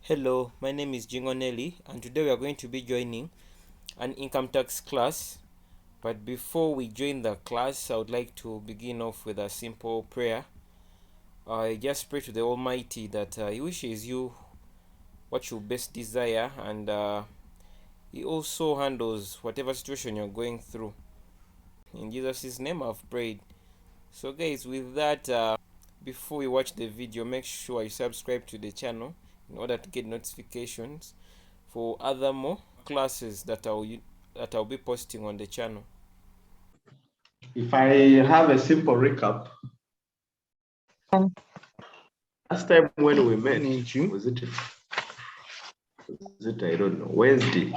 Hello, my name is Jingonelli, and today we are going to be joining an income tax class. But before we join the class, I would like to begin off with a simple prayer. I just pray to the Almighty that He wishes you what you best desire, and He also handles whatever situation you're going through. In Jesus' name, I've prayed. So, guys, with that, before we watch the video, make sure you subscribe to the channel in order to get notifications for other more classes that I'll be posting on the channel. If I have a simple recap, last time when we met, was it I don't know, Wednesday,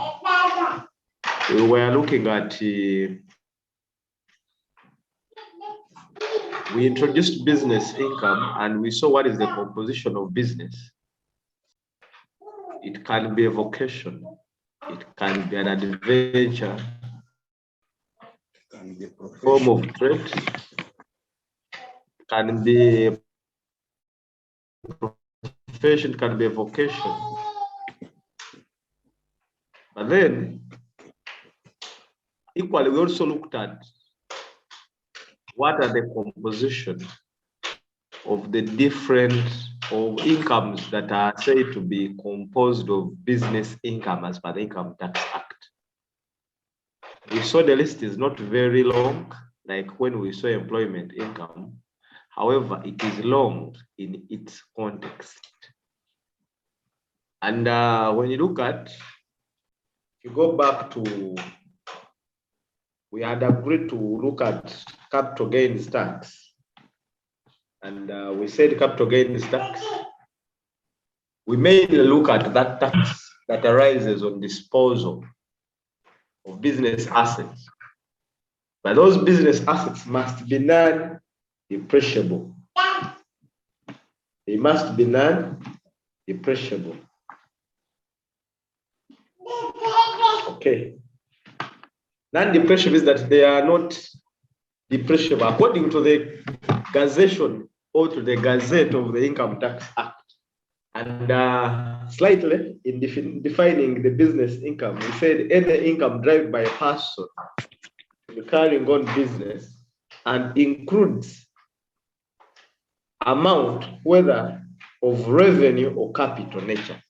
we were looking at we introduced business income and we saw what is the composition of business. It can be a vocation, it can be an adventure, it can be a form of trade, it can be a profession, can be a vocation. But then, equally, we also looked at what are the composition of the different of incomes that are said to be composed of business income as per the Income Tax Act. We saw the list is not very long, like when we saw employment income. However, it is long in its context. And when you look at, you go back to, we had agreed to look at capital gains tax. And we said capital gains tax. We mainly look at that tax that arises on disposal of business assets. But those business assets must be non-depreciable. They must be non-depreciable. Okay. Non-depreciable is that they are not depreciable according to the gazettation or to the Gazette of the Income Tax Act. And slightly in defining the business income, we said any income derived by a person carrying on business and includes amount whether of revenue or capital nature.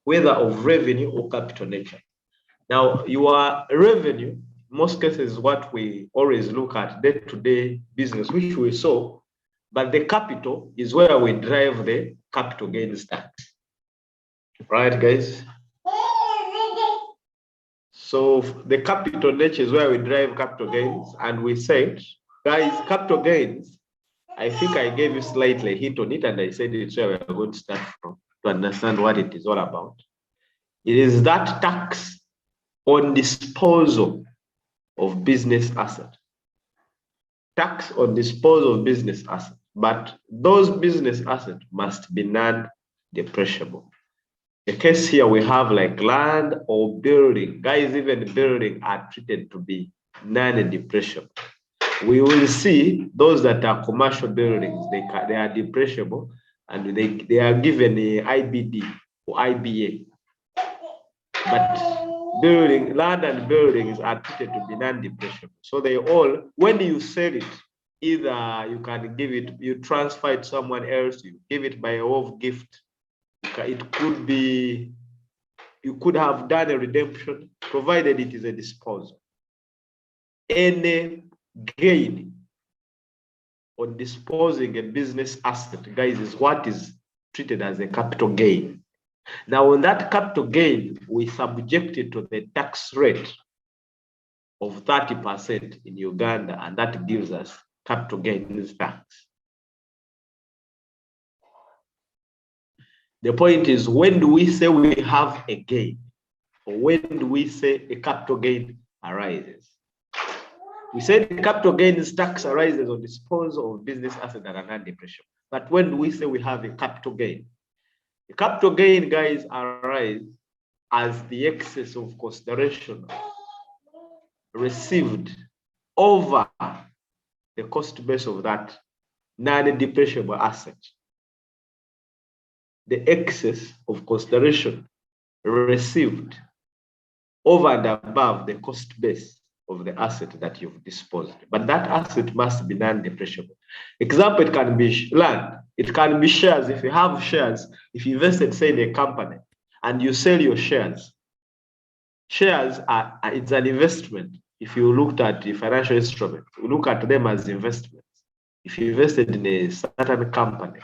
Whether of revenue or capital nature. Now, your revenue, most cases, what we always look at day-to-day business, which we saw, but the capital is where we drive the capital gains tax. Right, guys? So the capital nature is where we drive capital gains, and we said, guys, capital gains, I think I gave you slightly a hint on it, and I said it's where we're going to start from to understand what it is all about. It is that tax on disposal of business asset. Tax on disposal of business asset, but those business assets must be non-depreciable. The case here we have like land or building. Guys, even building are treated to be non-depreciable. We will see those that are commercial buildings, they are depreciable and they are given a IBD or IBA. But land and buildings are treated to be non-depreciable. So they all, when you sell it, either you can give it, you transfer it to someone else, you give it by way of gift. It could be, you could have done a redemption, provided it is a disposal. Any gain on disposing a business asset, guys, is what is treated as a capital gain. Now, on that capital gain, we subject it to the tax rate of 30% in Uganda, and that gives us capital gains tax. The point is, when do we say we have a gain? Or when do we say a capital gain arises? We said the capital gains tax arises on disposal of business assets that are non-depreciable. But when do we say we have a capital gain? The capital gain, guys, arise as the excess of consideration received over the cost base of that non-depreciable asset. the excess of consideration received over and above the cost base of the asset that you've disposed. But that asset must be non-depreciable. Example, it can be land, it can be shares. If you have shares, if you invested, say, in a company and you sell your shares, shares are, it's an investment. If you looked at the financial instrument, you look at them as investments. If you invested in a certain company,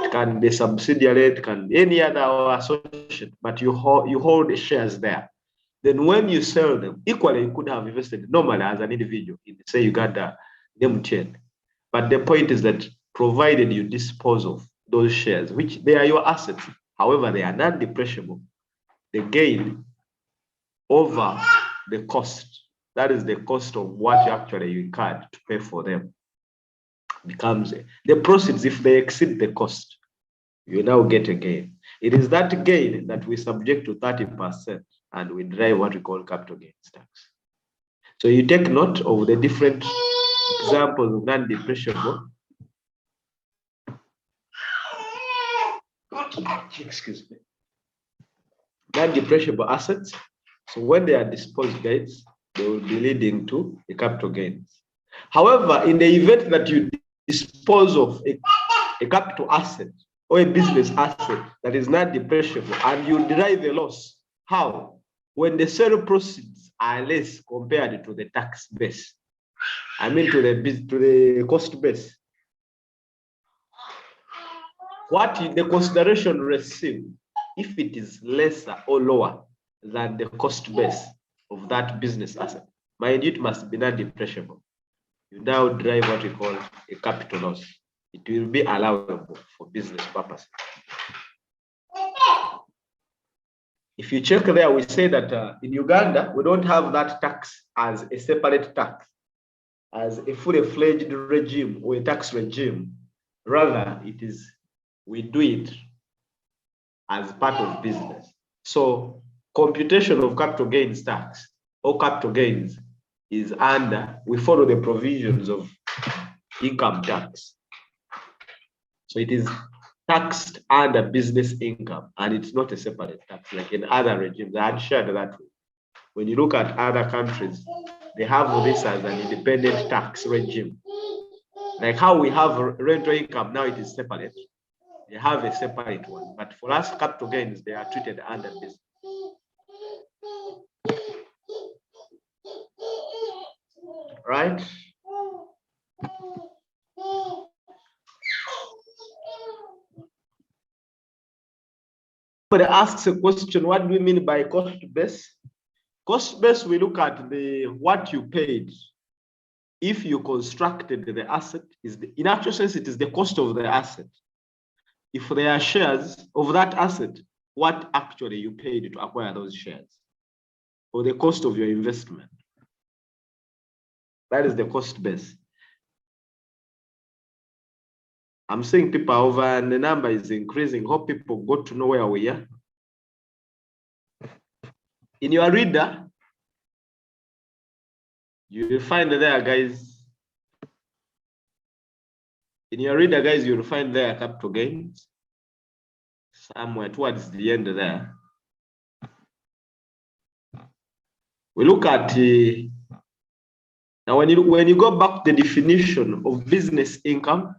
it can be subsidiary, it can be any other associate, but you hold the shares there. Then when you sell them, equally you could have invested normally as an individual in, say, Uganda, MTN. But the point is that provided you dispose of those shares, which they are your assets, however, they are not depreciable, the gain over the cost, that is the cost of what you actually incurred to pay for them, becomes the proceeds. If they exceed the cost, you now get a gain. It is that gain that we subject to 30%, and we drive what we call capital gains tax. So you take note of the different examples of non-depreciable. Excuse me. Non-depreciable assets. So when they are disposed, guys, they will be leading to a capital gains. However, in the event that you dispose of a capital asset or a business asset that is not depreciable and you derive a loss, how? When the sale proceeds are less compared to the tax base, I mean to the cost base. What the consideration received, if it is lesser or lower than the cost base of that business asset, mind you, it must be not depreciable. You now drive what we call a capital loss. It will be allowable for business purposes. If you check there, we say that in Uganda, we don't have that tax as a separate tax, as a fully fledged regime or a tax regime. Rather, it is, we do it as part of business. So computation of capital gains tax or capital gains is under, we follow the provisions of income tax. So it is taxed under business income, and it's not a separate tax like in other regimes. I had shared that way. When you look at other countries, they have this as an independent tax regime. Like how we have rental income, now it is separate. They have a separate one. But for us, capital gains, they are treated under business. Right? Somebody asks a question, what do we mean by cost base? Cost base, we look at what you paid if you constructed the asset. In actual sense, it is the cost of the asset. If there are shares of that asset, what actually you paid to acquire those shares, or the cost of your investment. That is the cost base. I'm seeing people over and the number is increasing. Hope people got to know where we are. In your reader, you will find there, guys. In your reader, guys, you will find there capital gains somewhere towards the end there. We look at now when you go back to the definition of business income,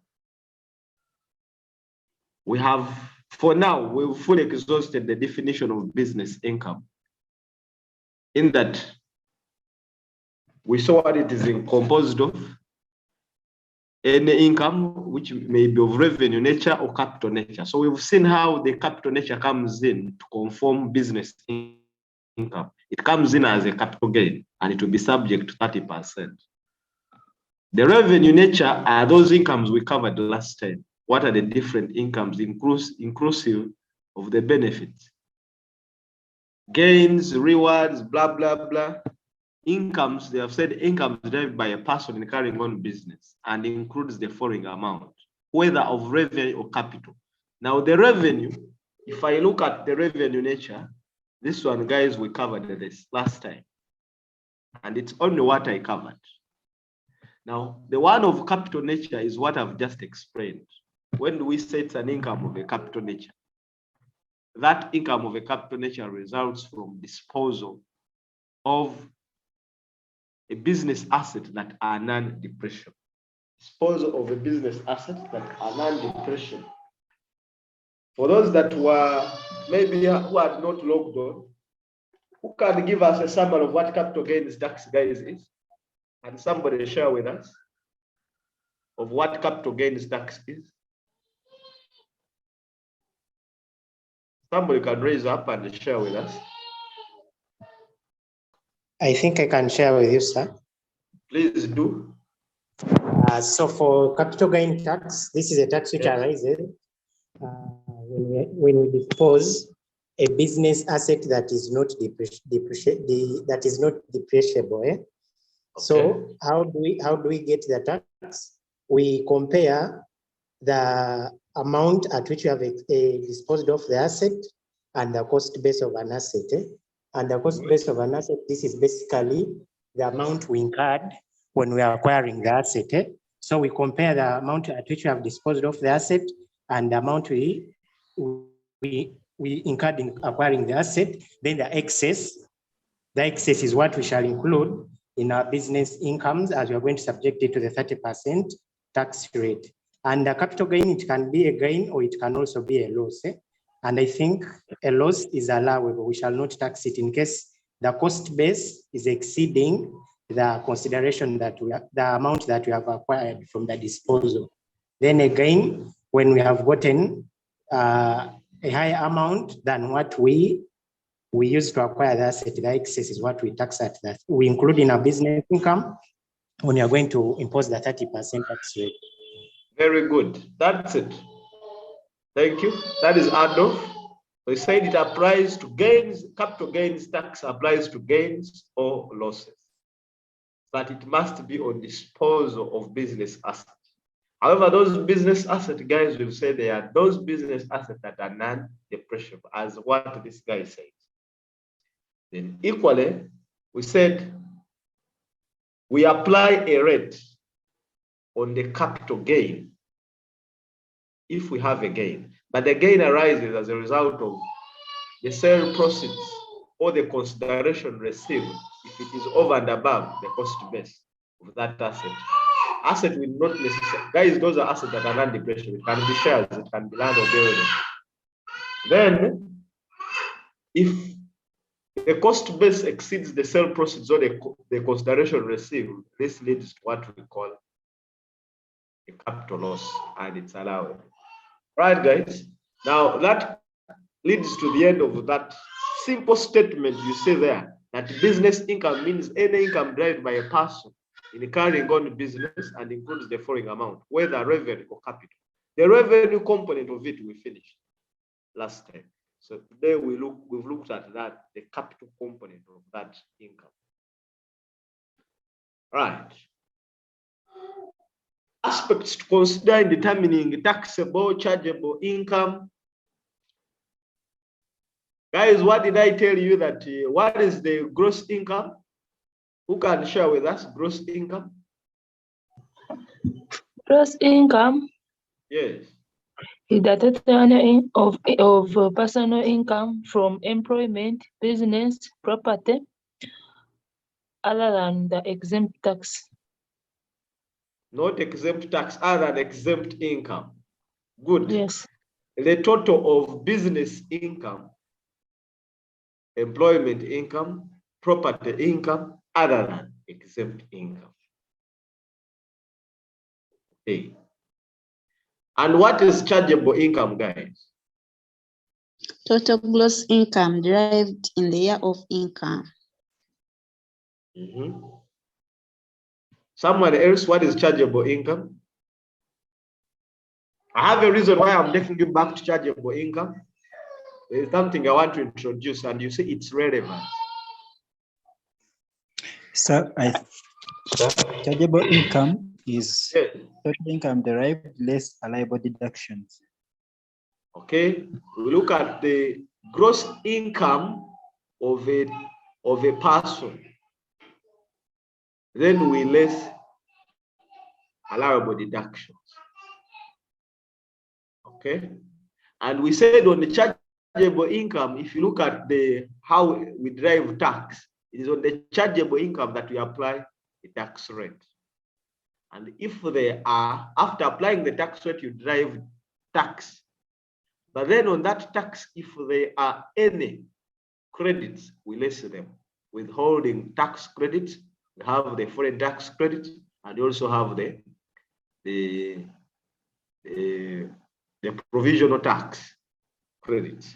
we have, for now, we've fully exhausted the definition of business income, in that we saw what it is composed of: any income which may be of revenue nature or capital nature. So we've seen how the capital nature comes in to conform business income. It comes in as a capital gain, and it will be subject to 30%. The revenue nature are those incomes we covered last time. What are the different incomes inclusive of the benefits? Gains, rewards, blah, blah, blah. Incomes, they have said income derived by a person in carrying on business and includes the following amount, whether of revenue or capital. Now the revenue, if I look at the revenue nature, this one, guys, we covered this last time, and it's only what I covered. Now, the one of capital nature is what I've just explained. When do we say it's an income of a capital nature? that income of a capital nature results from disposal of a business asset that are non-depreciable. Disposal of a business asset that are non-depreciable. For those that were maybe who had not logged on, who can give us a summary of what capital gains tax, guys, is? And somebody share with us of what capital gains tax is. Somebody can raise up and share with us. I think I can share with you, sir. Please do. So for capital gain tax, this is a tax which arises when we dispose a business asset that is not depreciable. Okay. So how do we get the tax? We compare the amount at which you have disposed of the asset and the cost base of an asset. And the cost base of an asset, this is basically the amount we incurred when we are acquiring the asset. So we compare the amount at which we have disposed of the asset and the amount we incurred in acquiring the asset. Then the excess is what we shall include in our business incomes, as we are going to subject it to the 30% tax rate. And the capital gain, it can be a gain or it can also be a loss. And I think a loss is allowable. We shall not tax it in case the cost base is exceeding the consideration that the amount that we have acquired from the disposal. Then again, when we have gotten a higher amount than what we use to acquire the asset, the excess is what we tax at. That we include in our business income when you are going to impose the 30% tax rate. Very good. That's it. Thank you. That is Adolf. We said it applies to gains. Capital gains tax applies to gains or losses, but it must be on disposal of business assets. However, those business assets, guys, will say they are those business assets that are non-depreciable, as what this guy says. Then equally, we said we apply a rate on the capital gain if we have a gain, but the gain arises as a result of the sale proceeds or the consideration received if it is over and above the cost base of that asset. Asset will not necessarily, guys, those are assets that are non-depreciable. It can be shares, it can be land or building. Then, if the cost base exceeds the sale proceeds or the consideration received, this leads to what we call a capital loss, and it's allowable. Right, guys? Now, that leads to the end of that simple statement you see there, that business income means any income derived by a person in carrying on business and includes the following amount, whether revenue or capital. The revenue component of it we finished last time. So today we've looked at that, the capital component of that income. Right. Aspects to consider in determining taxable, chargeable income. Guys, what did I tell you that what is the gross income? Who can share with us gross income? Gross income? Yes. Is the total of personal income from employment, business, property, other than the exempt tax. Not exempt tax, other than exempt income. Good. Yes. The total of business income, employment income, property income, other than exempt income. Okay. And what is chargeable income, guys? Total gross income derived in the year of income. Someone else, what is chargeable income? I have a reason why I'm taking you back to chargeable income. There's something I want to introduce, and you see it's relevant. So, chargeable income is total income derived less allowable deductions. Okay, we look at the gross income of a person. Then we less allowable deductions. Okay, and we said on the chargeable income, if you look at how we derive tax, it is on the chargeable income that we apply the tax rate. And if they are, after applying the tax rate, you derive tax. But then on that tax, if there are any credits, we less them. Withholding tax credits, we have the foreign tax credits, and you also have the provisional tax credits.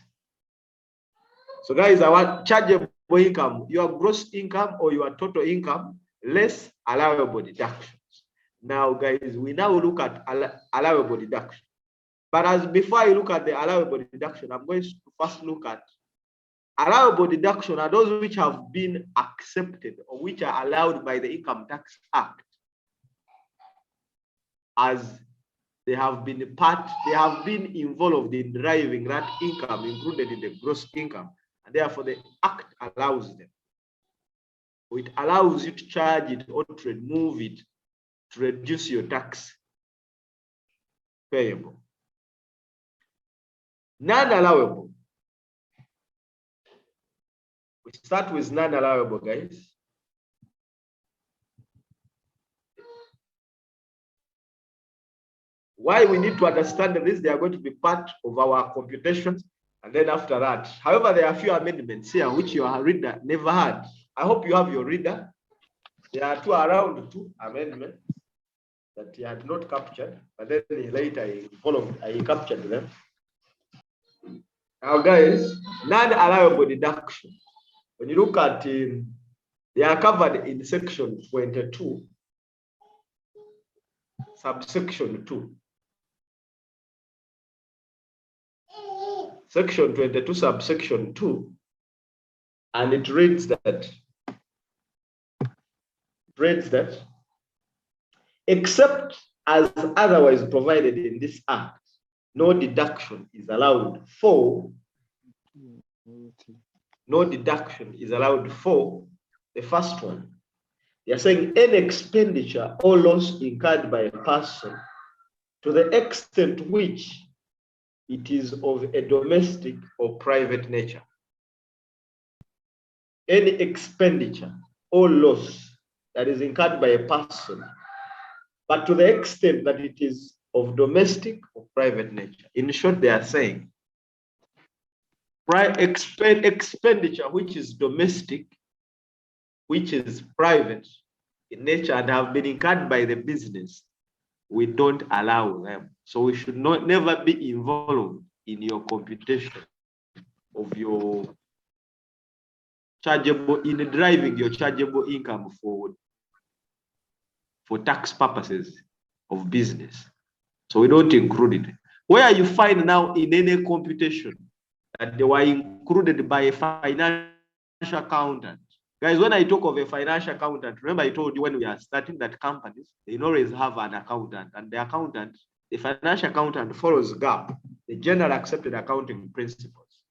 So guys, our chargeable income, your gross income or your total income less allowable deductions. Now guys, we now look at allowable deduction. But as before I look at the allowable deduction, I'm going to first look at allowable deduction are those which have been accepted or which are allowed by the Income Tax Act, as they have been involved in deriving that income included in the gross income, and therefore the Act allows them. So it allows you to charge it or to remove it to reduce your tax payable. Non-allowable. We start with non-allowable, guys. Why we need to understand this, they are going to be part of our computations. And then after that, however, there are a few amendments here which your reader never had. I hope you have your reader. There are around two amendments that he had not captured, but then later I captured them. Now, guys, non-allowable deduction. When you look at they are covered in section 22, subsection 2. Section 22, subsection 2, and it reads that, except as otherwise provided in this act, no deduction is allowed for the first one. They are saying any expenditure or loss incurred by a person to the extent which it is of a domestic or private nature. Any expenditure or loss that is incurred by a person, but to the extent that it is of domestic or private nature. In short, they are saying expenditure which is domestic, which is private in nature and have been incurred by the business, we don't allow them. So we should never be involved in your computation of your chargeable, in deriving your chargeable income for tax purposes of business. So we don't include it. Where you find now in any computation that they were included by a financial accountant. Guys, when I talk of a financial accountant, remember I told you when we are starting that companies, they always have an accountant, and the accountant, the financial accountant follows GAAP, the general accepted accounting principles.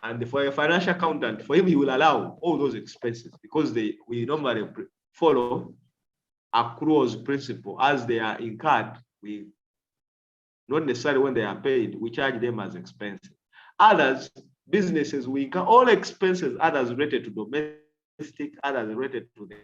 And for a financial accountant, for him, he will allow all those expenses because we normally follow accruals principle. As they are incurred, we not necessarily when they are paid, we charge them as expenses. Others, businesses, we incur all expenses, others related to domestic, others related to the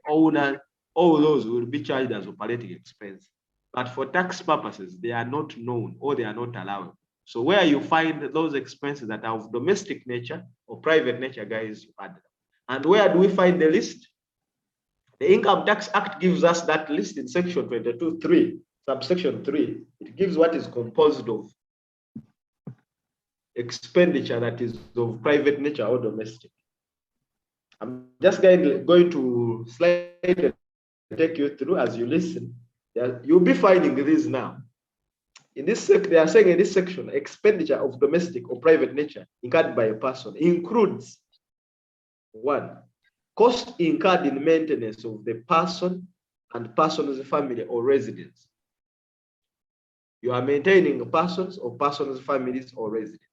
owner, all those will be charged as operating expense. But for tax purposes, they are not known or they are not allowed. So where you find those expenses that are of domestic nature or private nature, guys, you add them. And where do we find the list? The Income Tax Act gives us that list in section 22(3), subsection 3. It gives what is composed of expenditure that is of private nature or domestic. I'm just going to slide and take you through as you listen. You'll be finding this now. In this they are saying in this section, expenditure of domestic or private nature incurred by a person includes 1, cost incurred in maintenance of the person and person's family or residence. You are maintaining persons or persons' families or residents.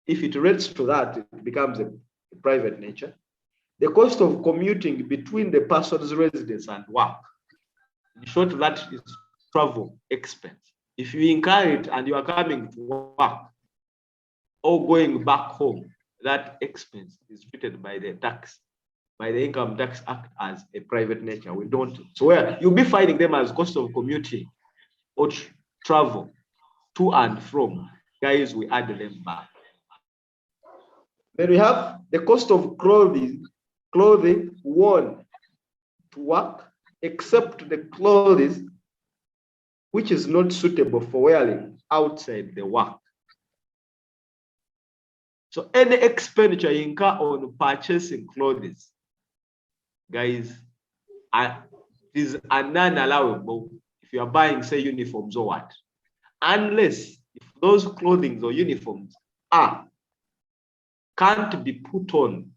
If it relates to that, it becomes a private nature. The cost of commuting between the person's residence and work. In short, that is travel expense. If you incur it and you are coming to work, or going back home, that expense is treated by the Income Tax Act as a private nature. We don't. So where you'll be finding them as cost of commuting or travel to and from, guys, we add them back. Then we have the cost of clothing worn to work, except the clothes which is not suitable for wearing outside the work. So any expenditure you incur on purchasing clothes, guys, is a non-allowable if you are buying, say, uniforms or what, unless if those clothing or uniforms can't be put on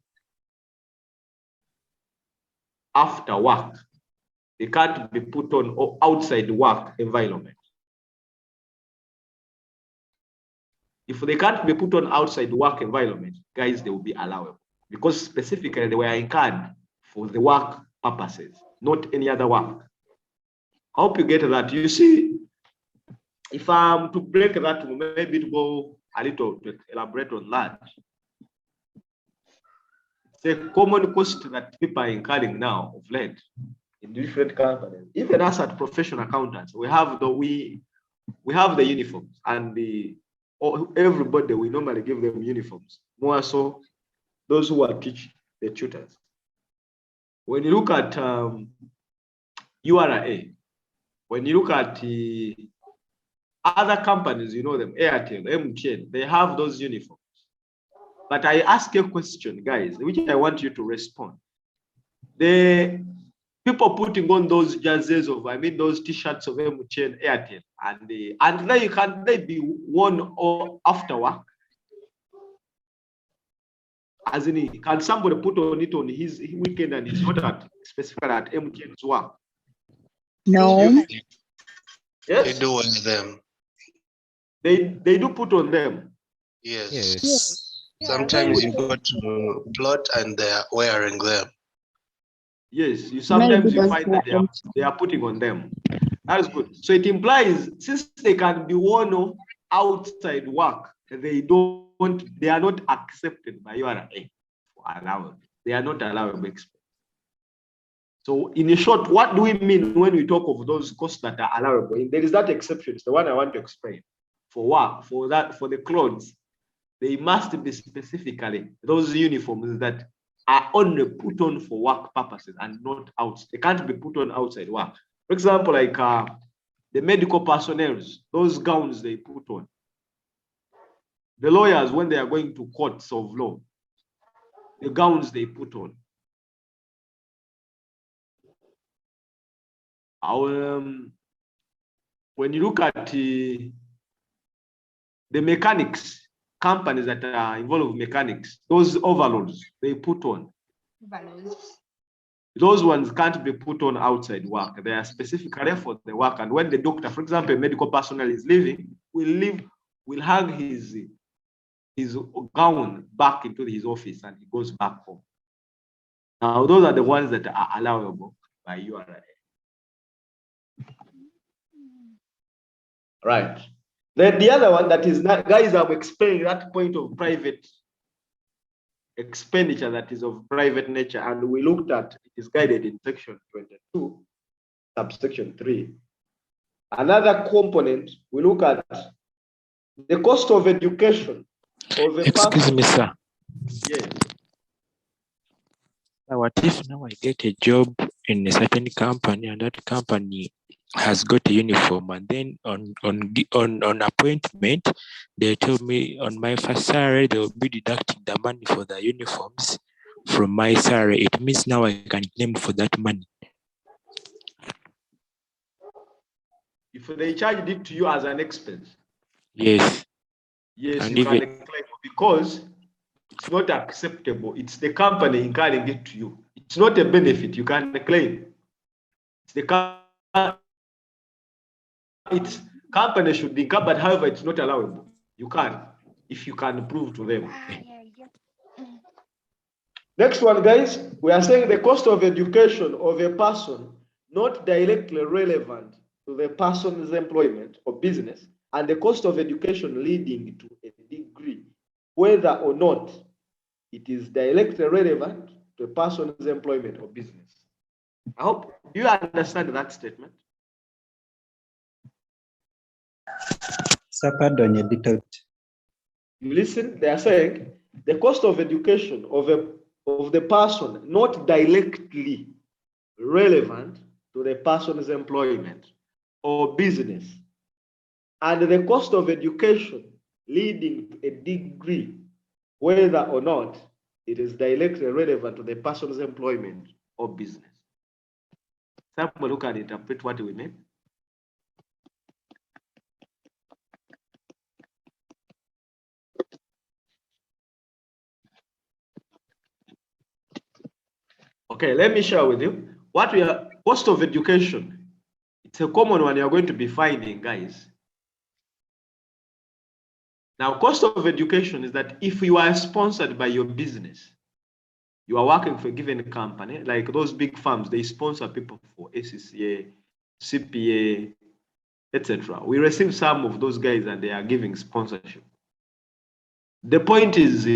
after work. They can't be put on or outside work environment. If they can't be put on outside work environment, guys, they will be allowable because specifically they were incurred for the work purposes, not any other work. I hope you get that. You see, if I'm to break that, maybe to go a little to elaborate on that. It's a common cost that people are incurring now of late in different companies. Even us at professional accountants, we have the uniforms and everybody, we normally give them uniforms. More so those who are teach the tutors. When you look at URA, when you look at other companies, you know them, Airtel, MTN, they have those uniforms. But I ask a question, guys, which I want you to respond. The people putting on those jerseys of, those t-shirts of MTN, Airtel, and they be worn after work? As in, can somebody put on it on his weekend and it's not at specifically at MTN's work? No. Yes? They do wear them. They do put on them. Yes. Sometimes you go to plot and they are wearing them. Yes, sometimes you find that they are putting on them. That is good. So it implies since they can be worn outside work, they are not accepted by URA for allowable. They are not allowable expense. So in short, what do we mean when we talk of those costs that are allowable? There is that exception. It's the one I want to explain. For work, for the clothes, they must be specifically those uniforms that are only put on for work purposes and not outside. They can't be put on outside work. For example, like the medical personnel, those gowns they put on. The lawyers, when they are going to courts of law, the gowns they put on. When you look at the mechanics, companies that are involved with mechanics, those overloads they put on. Those ones can't be put on outside work. They are specifically for the work. And when the doctor, for example, a medical personnel is leaving, will hang his gown back into his office and he goes back home. Now, those are the ones that are allowable by URA. Right. Then the other one that is not, guys, I'm explaining that point of private expenditure that is of private nature, and we looked at it is guided in section 22, subsection 3. Another component, we look at the cost of education of a Excuse me, sir. Yes. What if now I get a job in a certain company and that company has got a uniform, and then on appointment they told me on my first salary they will be deducting the money for the uniforms from my salary. It means now I can claim for that money. If they charged it to you as an expense, yes, and you can claim because it's not acceptable. It's the company incurring it to you. It's not a benefit. You can claim. It's the company should incur, but however, it's not allowable. You can, if you can prove to them. Next one, guys, we are saying the cost of education of a person not directly relevant to the person's employment or business, and the cost of education leading to a degree whether or not it is directly relevant to a person's employment or business. I hope you understand that statement. Sir, pardon, a little. You listen, they are saying the cost of education of the person not directly relevant to the person's employment or business, and the cost of education leading to a degree, whether or not it is directly relevant to the person's employment or business. Somebody who can interpret what we mean. Okay, let me share with you what we are cost of education. It's a common one you're going to be finding, guys. Now, cost of education is that if you are sponsored by your business, you are working for a given company, like those big firms, they sponsor people for ACCA, CPA, etc. We receive some of those guys and they are giving sponsorship. The point is,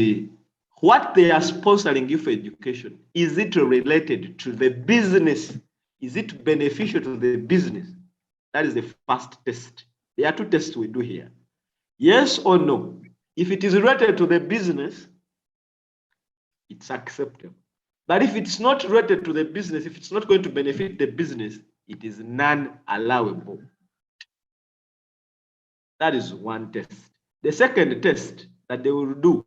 what they are sponsoring you for education, is it related to the business? Is it beneficial to the business? That is the first test. There are two tests we do here. Yes or no. If it is related to the business, it's acceptable. But if it's not related to the business, if it's not going to benefit the business, it is non-allowable. That is one test. The second test that they will do,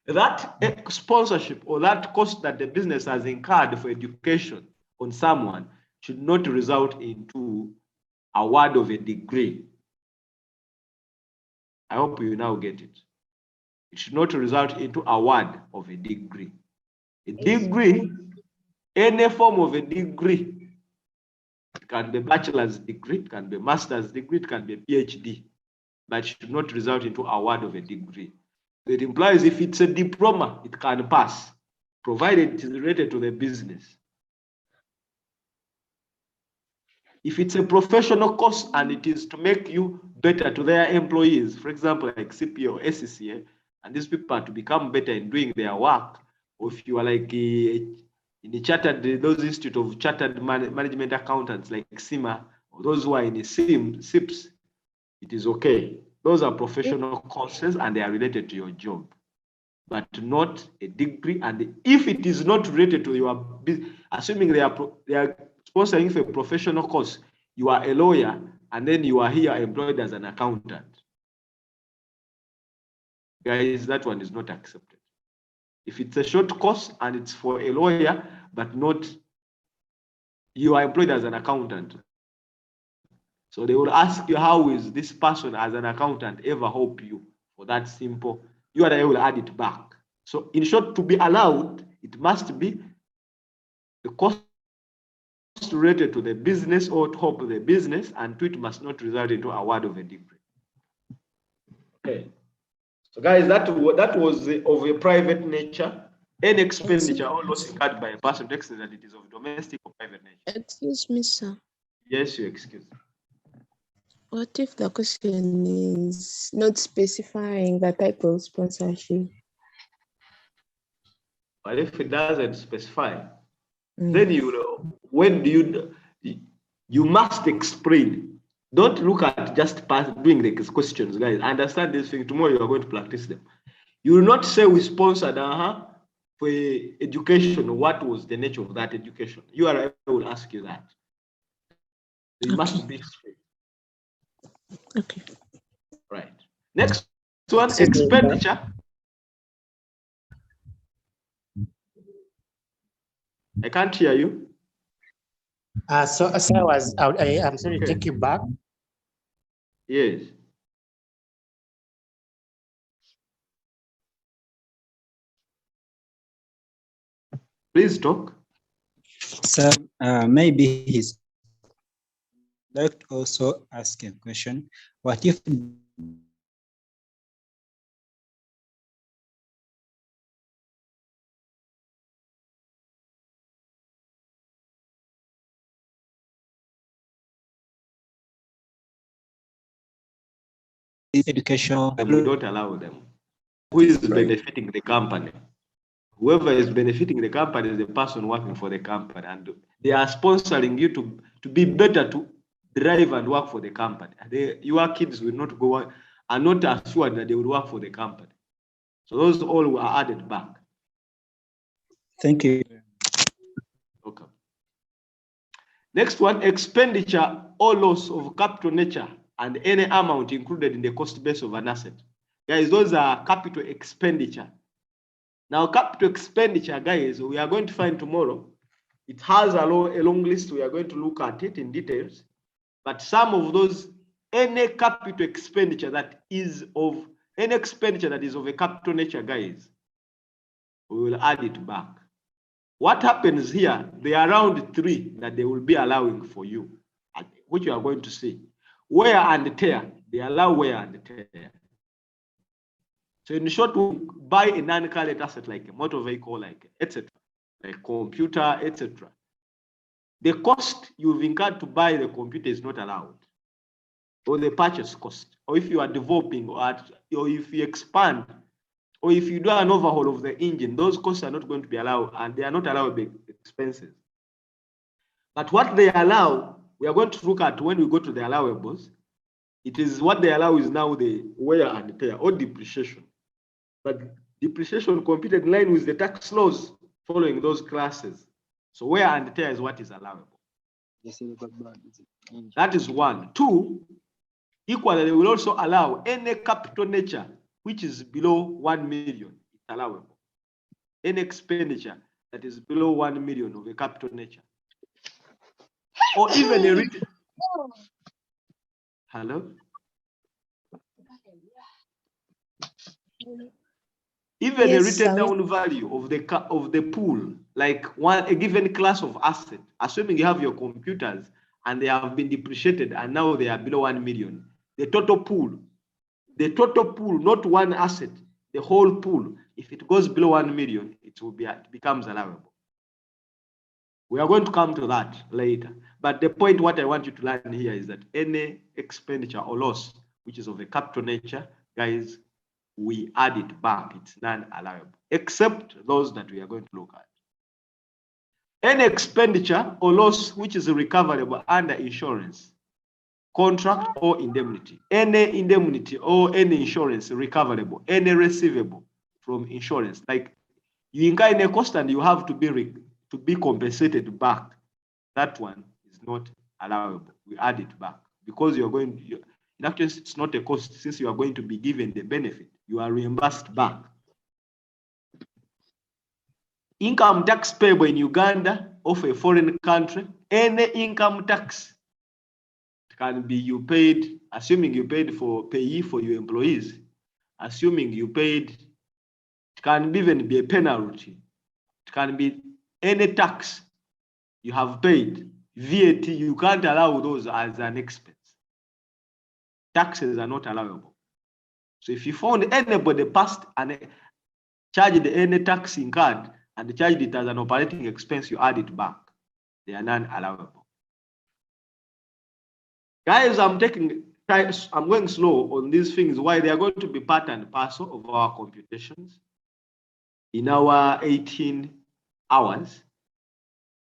that sponsorship or that cost that the business has incurred for education on someone should not result into award of a degree. I hope you now get it. It should not result into award of a degree. A degree, any form of a degree, it can be a bachelor's degree, it can be a master's degree, it can be a PhD, but it should not result into award of a degree. It implies if it's a diploma, it can pass, provided it is related to the business. If it's a professional course and it is to make you better to their employees, for example, like CPA or SCCA, and these people are to become better in doing their work, or if you are like in the chartered, those Institute of Chartered Management Accountants like CIMA, or those who are in the SIPs, it is okay. Those are professional courses and they are related to your job, but not a degree. And if it is not related to your business, assuming they are sponsoring for a professional course, you are a lawyer and then you are here employed as an accountant. Guys, that one is not accepted. If it's a short course and it's for a lawyer, but not, you are employed as an accountant. So they will ask you, how is this person as an accountant ever help you for that simple? You and I will add it back. So in short, to be allowed, it must be the cost related to the business or to help the business, and it must not result into award of a degree. Okay. So guys, that was of a private nature. Any expenditure or loss incurred by a person to extent that it is of domestic or private nature. Excuse me, sir. Yes, you excuse. What if the question is not specifying the type of sponsorship? But if it doesn't specify, then you must explain. Don't look at just doing the questions, guys. Understand this thing. Tomorrow you are going to practice them. You will not say we sponsored for education. What was the nature of that education? You or I will ask you that. You must be straight. Okay. Right. Next one, expenditure. I can't hear you. I'm sorry to take you back. Yes. Please talk. Sir, maybe he's like to also ask a question. What if education? We don't allow them. who is benefiting the company. Whoever is benefiting the company is the person working for the company, and they are sponsoring you to be better, to drive and work for the company. Your kids will not go, are not assured that they will work for the company. So those all were added back. Thank you. Okay. Next one, expenditure or loss of capital nature and any amount included in the cost base of an asset. Guys, those are capital expenditure. Now, capital expenditure, guys, we are going to find tomorrow. It has a long list. We are going to look at it in details. But some of those, any capital expenditure that is of any expenditure that is of a capital nature, guys, we will add it back. What happens here? There are around 3 that they will be allowing for you, which you are going to see. Wear and tear. They allow wear and tear. So in short, we buy a non-current asset like a motor vehicle, like etc., like computer, etc. The cost you've incurred to buy the computer is not allowed, or the purchase cost, or if you are developing, or if you expand, or if you do an overhaul of the engine, those costs are not going to be allowed, and they are not allowable expenses. But what they allow, we are going to look at when we go to the allowables. It is what they allow is now the wear and tear or depreciation. But depreciation computed in line with the tax laws following those classes. So wear and tear is what is allowable. That is 1. 2, equally, they will also allow any capital nature which is below 1 million. It's allowable. Any expenditure that is below 1 million of a capital nature. Or even a written. Hello? Even a written down value of the pool, like a given class of asset, assuming you have your computers and they have been depreciated and now they are below 1 million. The total pool, not one asset, the whole pool, if it goes below 1 million, it becomes allowable. We are going to come to that later. But the point, what I want you to learn here is that any expenditure or loss, which is of a capital nature, guys, we add it back. It's non-allowable, except those that we are going to look at. Any expenditure or loss which is recoverable under insurance, contract, or indemnity. Any indemnity or any insurance recoverable, any receivable from insurance, like you incur any cost and you have to be compensated back. That one is not allowable. We add it back because you're going. In actually, it's not a cost since you are going to be given the benefit. You are reimbursed back. Income tax payable in Uganda of a foreign country. Any income tax can be you paid, assuming you paid for payee for your employees, assuming you paid, it can even be a penalty. It can be any tax you have paid. VAT, you can't allow those as an expense. Taxes are not allowable. So if you found anybody passed and charged any tax incurred and charged it as an operating expense, you add it back. They are non-allowable. Guys, I'm going slow on these things. Why? They are going to be part and parcel of our computations in our 18 hours.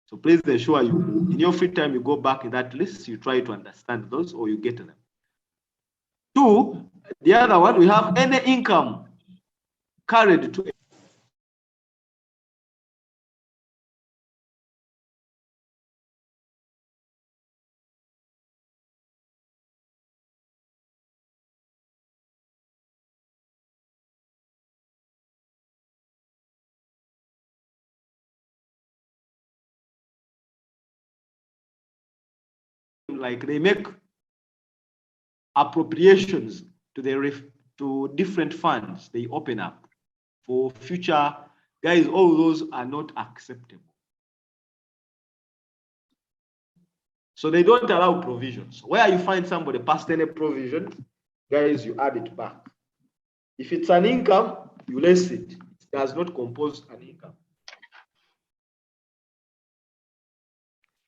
So please ensure you, in your free time, you go back in that list, you try to understand those or you get them. 2, the other one, we have any income carried to like they make appropriations to different funds they open up for future. Guys, all those are not acceptable. So they don't allow provisions. Where you find somebody past any provision, guys, you add it back. If it's an income, you less it. It does not compose an income.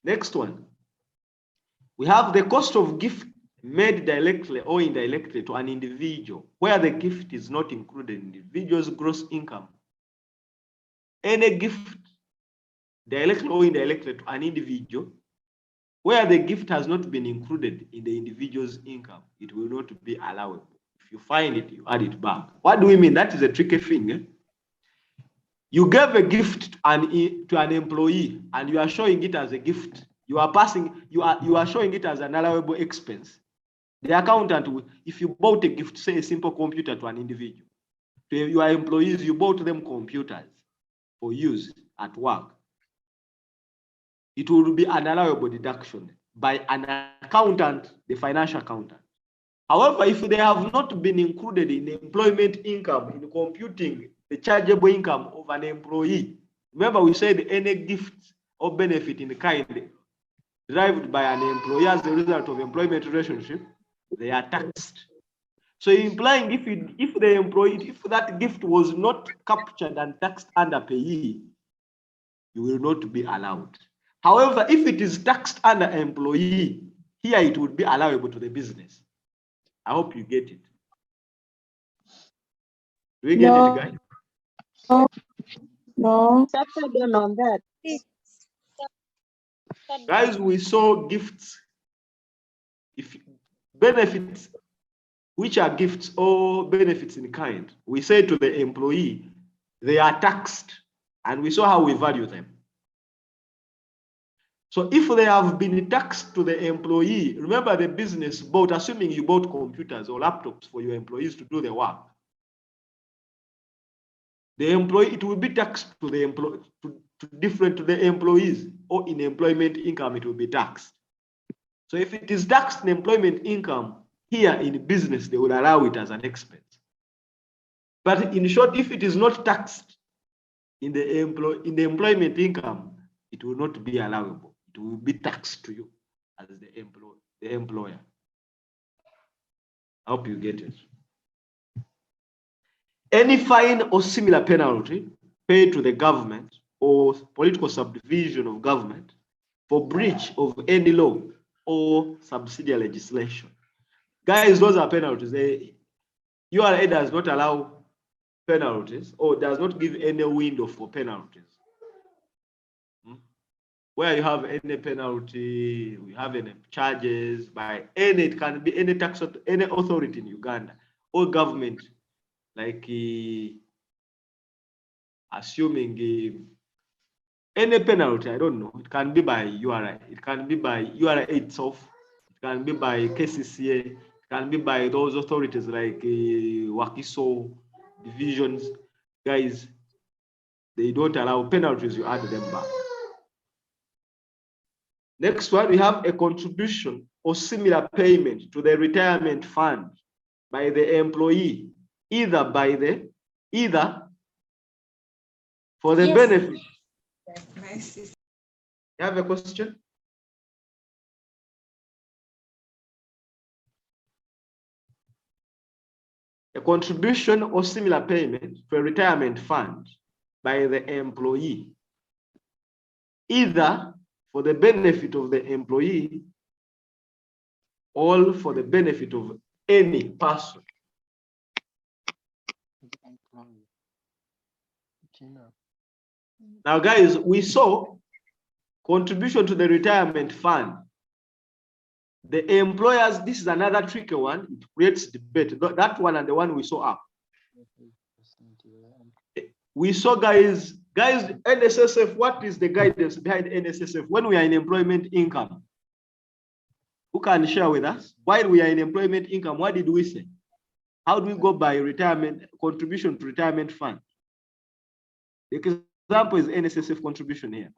Next one. We have the cost of gift made directly or indirectly to an individual, where the gift is not included in the individual's gross income. Any gift directly or indirectly to an individual, where the gift has not been included in the individual's income, it will not be allowable. If you find it, you add it back. What do we mean? That is a tricky thing. Eh? You gave a gift to an employee and you are showing it as a gift. You are showing it as an allowable expense. The accountant will, if you bought a gift, say a simple computer to an individual, to your employees, you bought them computers for use at work, it will be an allowable deduction by an accountant, the financial accountant. However, if they have not been included in employment income in computing the chargeable income of an employee, remember we said any gift or benefit in kind derived by an employee as a result of employment relationship, they are taxed. So implying if that gift was not captured and taxed under payee, you will not be allowed. However, if it is taxed under employee, here it would be allowable to the business. I hope you get it. Do we get it, guys? No. On that. Guys, we saw gifts. If benefits, which are gifts or benefits in kind, we say to the employee, they are taxed, and we saw how we value them. So if they have been taxed to the employee, remember the business bought, assuming you bought computers or laptops for your employees to do the work. The employee, it will be taxed to the employee, different to the employees, or in employment income, it will be taxed. So if it is taxed in employment income, here in business, they will allow it as an expense. But in short, if it is not taxed in the employment income, it will not be allowable. It will be taxed to you as the employer. I hope you get it. Any fine or similar penalty paid to the government or political subdivision of government for breach of any law or subsidiary legislation. Guys, those are penalties. URA does not allow penalties or does not give any window for penalties. Where you have any penalty, we have any charges by any, it can be any tax, any authority in Uganda or government, like assuming any penalty, I don't know, it can be by URI, it can be by URI itself, it can be by KCCA, it can be by those authorities like Wakiso divisions. Guys, they don't allow penalties, you add them back. Next one, we have a contribution or similar payment to the retirement fund by the employee, either for the benefit. You have a question? A contribution or similar payment to a retirement fund by the employee, either for the benefit of the employee or for the benefit of any person. Now, guys, we saw contribution to the retirement fund. The employers, this is another tricky one. It creates debate. That one and the one we saw up. We saw, guys, NSSF, what is the guidance behind NSSF when we are in employment income? Who can share with us? While we are in employment income, what did we say? How do we go by retirement, contribution to retirement fund? The example is NSSF contribution here.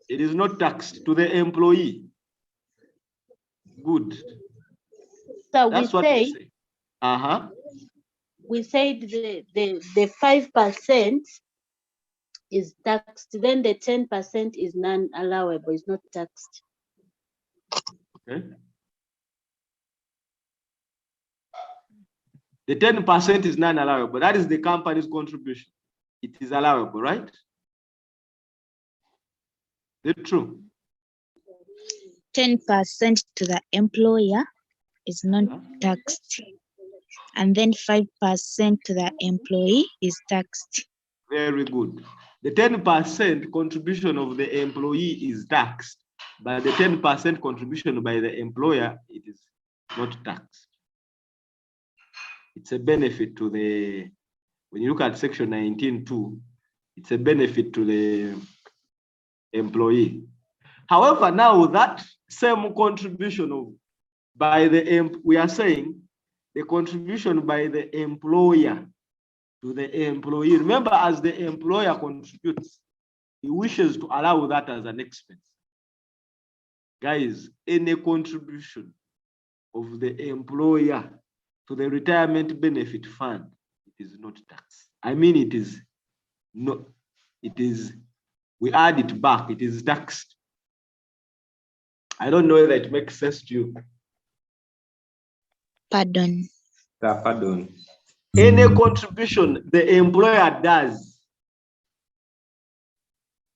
It is not taxed to the employee. Good. So that's what we say. We said the 5% is taxed, then the 10% is non-allowable, it's not taxed. Okay. The 10% is non-allowable. That is the company's contribution. It is allowable, right? it true? 10% to the employer is not taxed, and then 5% to the employee is taxed. Very good. The 10% contribution of the employee is taxed, but the 10% contribution by the employer, it is not taxed. It's a benefit to the, when you look at section 19.2, it's a benefit to the employee. However, now that same contribution of by the, we are saying the contribution by the employer to the employee. Remember, as the employer contributes, he wishes to allow that as an expense. Guys, any contribution of the employer to the retirement benefit fund, it is not taxed. I mean, it is not, it is, we add it back, it is taxed. I don't know whether it makes sense to you. Pardon. Pardon. Any contribution the employer does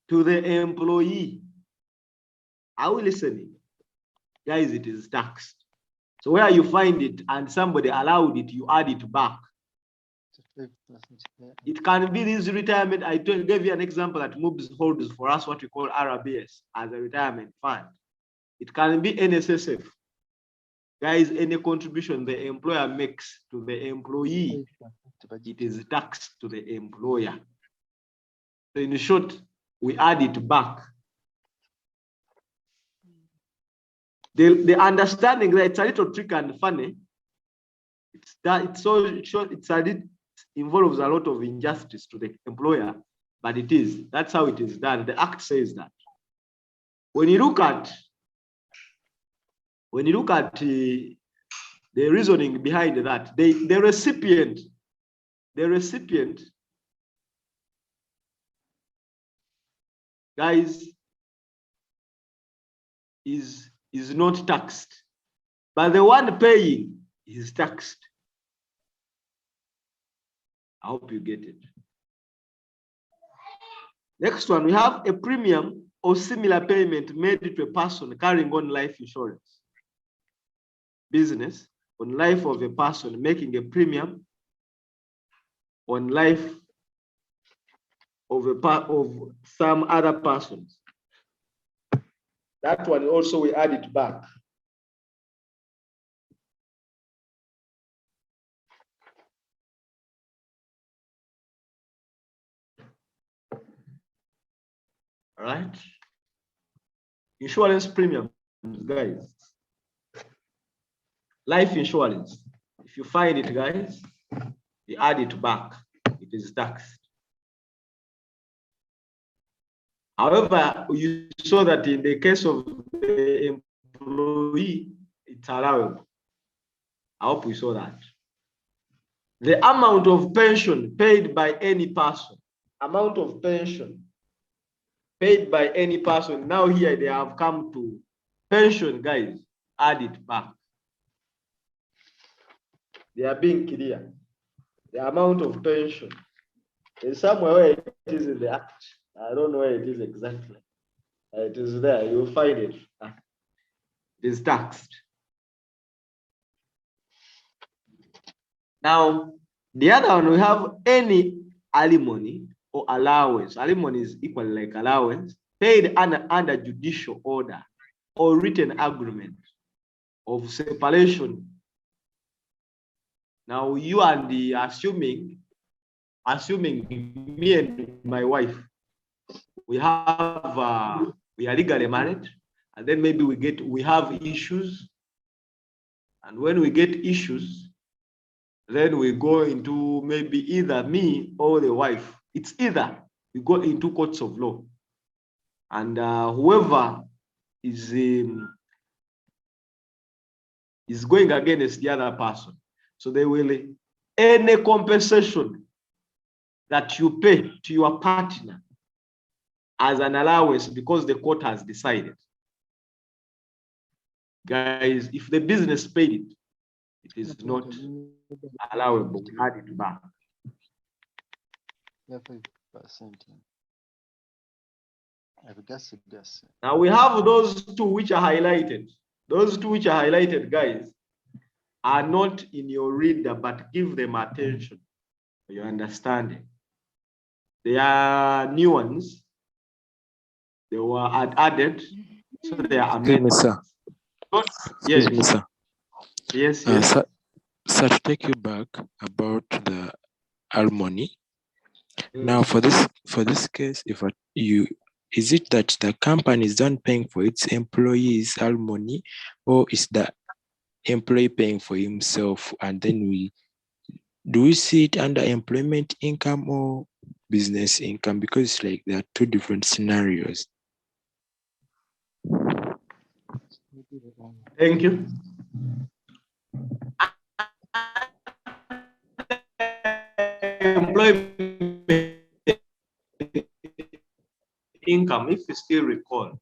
to the employee, are we listening? Guys, it is taxed. So where you find it and somebody allowed it, you add it back. It can be this retirement. I gave you an example that MOBS holds for us what we call RBS as a retirement fund. It can be NSSF. Guys, any contribution the employer makes to the employee, it is taxed to the employer. So in short, we add it back. The understanding that it's a little tricky and funny, it's that it's so short, it involves a lot of injustice to the employer, but it is. That's how it is done. The Act says that. When you look at the reasoning behind that, the recipient, guys, is not taxed, but the one paying is taxed. I hope you get it. Next one, we have a premium or similar payment made to a person carrying on life insurance. Business on life of a person making a premium on life of some other persons. That one also we add it back. All right. Insurance premium, guys. Life insurance. If you find it, guys, you add it back. It is taxed. However, you saw that in the case of the employee, it's allowable. I hope we saw that. The amount of pension paid by any person, amount of pension paid by any person. Now here they have come to pension, guys, add it back. They are being clear. The amount of pension is somewhere where it is in the Act. I don't know where it is exactly. It is there. You will find it. It is taxed. Now, the other one, we have any alimony or allowance. Alimony is equal like allowance paid under judicial order or written agreement of separation. Now, you and the assuming me and my wife, we are legally married, and then maybe we have issues, and when we get issues, then we go into maybe either me or the wife. It's either we go into courts of law, and whoever is going against the other person, so they will any compensation that you pay to your partner as an allowance because the court has decided. Guys, if the business paid it, it is not allowable. We add it back. Now we have those two which are highlighted. Those two which are highlighted, guys, are not in your reader, but give them attention for your understanding. They are new ones. They were added, so they are amended. Excuse me, sir. Yes. Excuse me, sir. Yes, yes. So to take you back about the alimony. Now, for this case, if is it that the company is done paying for its employees alimony, or is the employee paying for himself, and then do we see it under employment income or business income? Because it's like there are two different scenarios. Thank you. Employment income, if you still recall,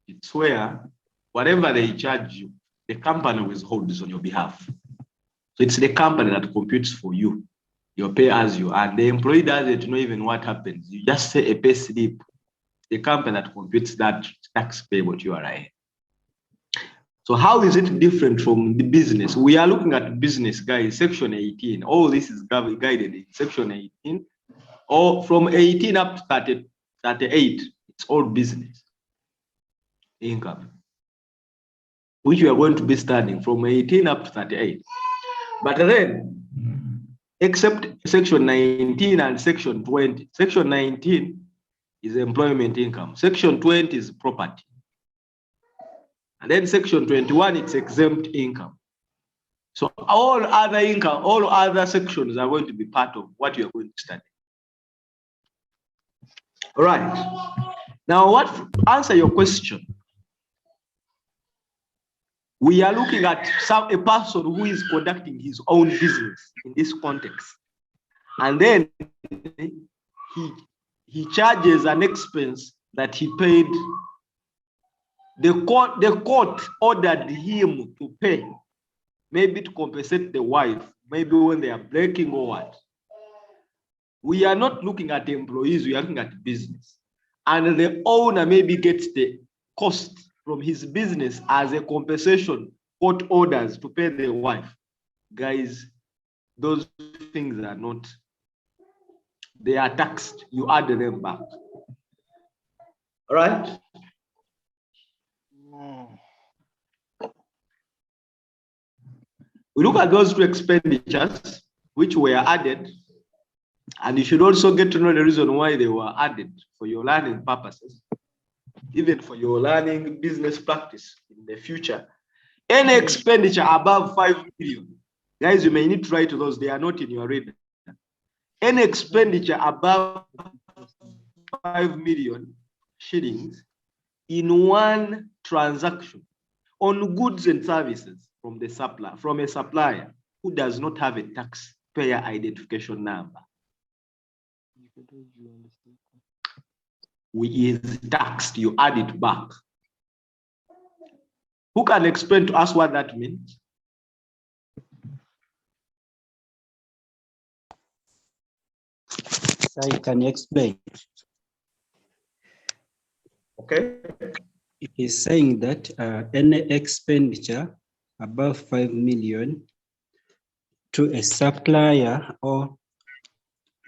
it's where whatever they charge you, the company withholds on your behalf. So it's the company that computes for you, your pay as you, and the employee doesn't know even what happens. You just say a pay slip. The company that computes that tax payable to URI. So how is it different from the business? We are looking at business, guys, section 18. All this is guided in section 18, or from 18 up to 38, it's all business income, which we are going to be studying from 18 up to 38. But then, except section 19 and section 20, section 19 is employment income. Section 20 is property. And then section 21, it's exempt income. So all other income, all other sections are going to be part of what you are going to study. All right. Now, to answer your question, we are looking at a person who is conducting his own business in this context. And then he charges an expense that he paid. The court ordered him to pay, maybe to compensate the wife, maybe when they are breaking or what. We are not looking at employees, we are looking at business. And the owner maybe gets the cost from his business as a compensation, court orders to pay the wife. Guys, those things are not, they are taxed, you add them back. All right? We look at those two expenditures which were added, and you should also get to know the reason why they were added for your learning purposes, even for your learning business practice in the future. Any expenditure above 5 million, guys, you may need to write those, they are not in your reader. Any expenditure above 5 million shillings in one transaction on goods and services from the supplier, from a supplier who does not have a taxpayer identification number, is taxed, you add it back. Who can explain to us what that means? I can explain. Okay. It is saying that any expenditure above 5 million to a supplier or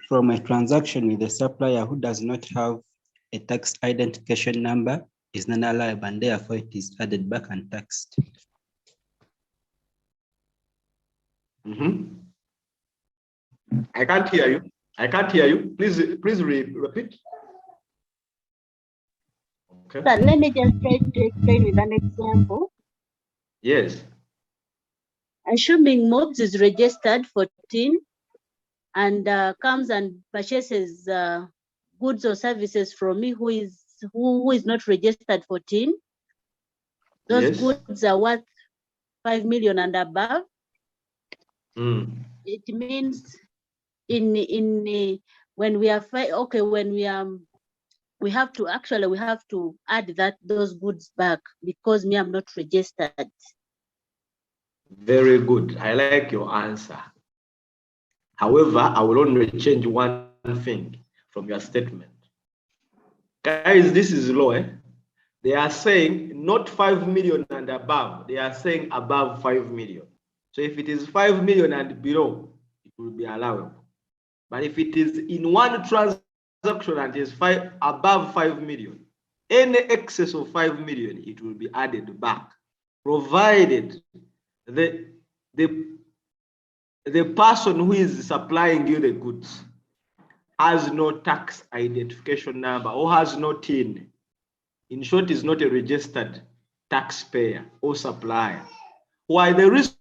from a transaction with a supplier who does not have a tax identification number is non-allowable, and therefore it is added back and taxed. I can't hear you. I can't hear you. Please repeat. Okay. But let me just try to explain with an example. Yes. Assuming Mobs is registered for 14 and comes and purchases goods or services from me who is not registered for 14. Those goods are worth 5 million and above. It means when we are we have to add those goods back because me, I'm not registered. Very good. I like your answer. However, I will only change one thing from your statement. Guys, this is low. They are saying not 5 million and above. They are saying above 5 million. So if it is 5 million and below, it will be allowable. But if it is in one transaction and is above 5 million, any excess of 5 million, it will be added back, provided the person who is supplying you the goods has no tax identification number or has no TIN. In short, is not a registered taxpayer or supplier. Why the reason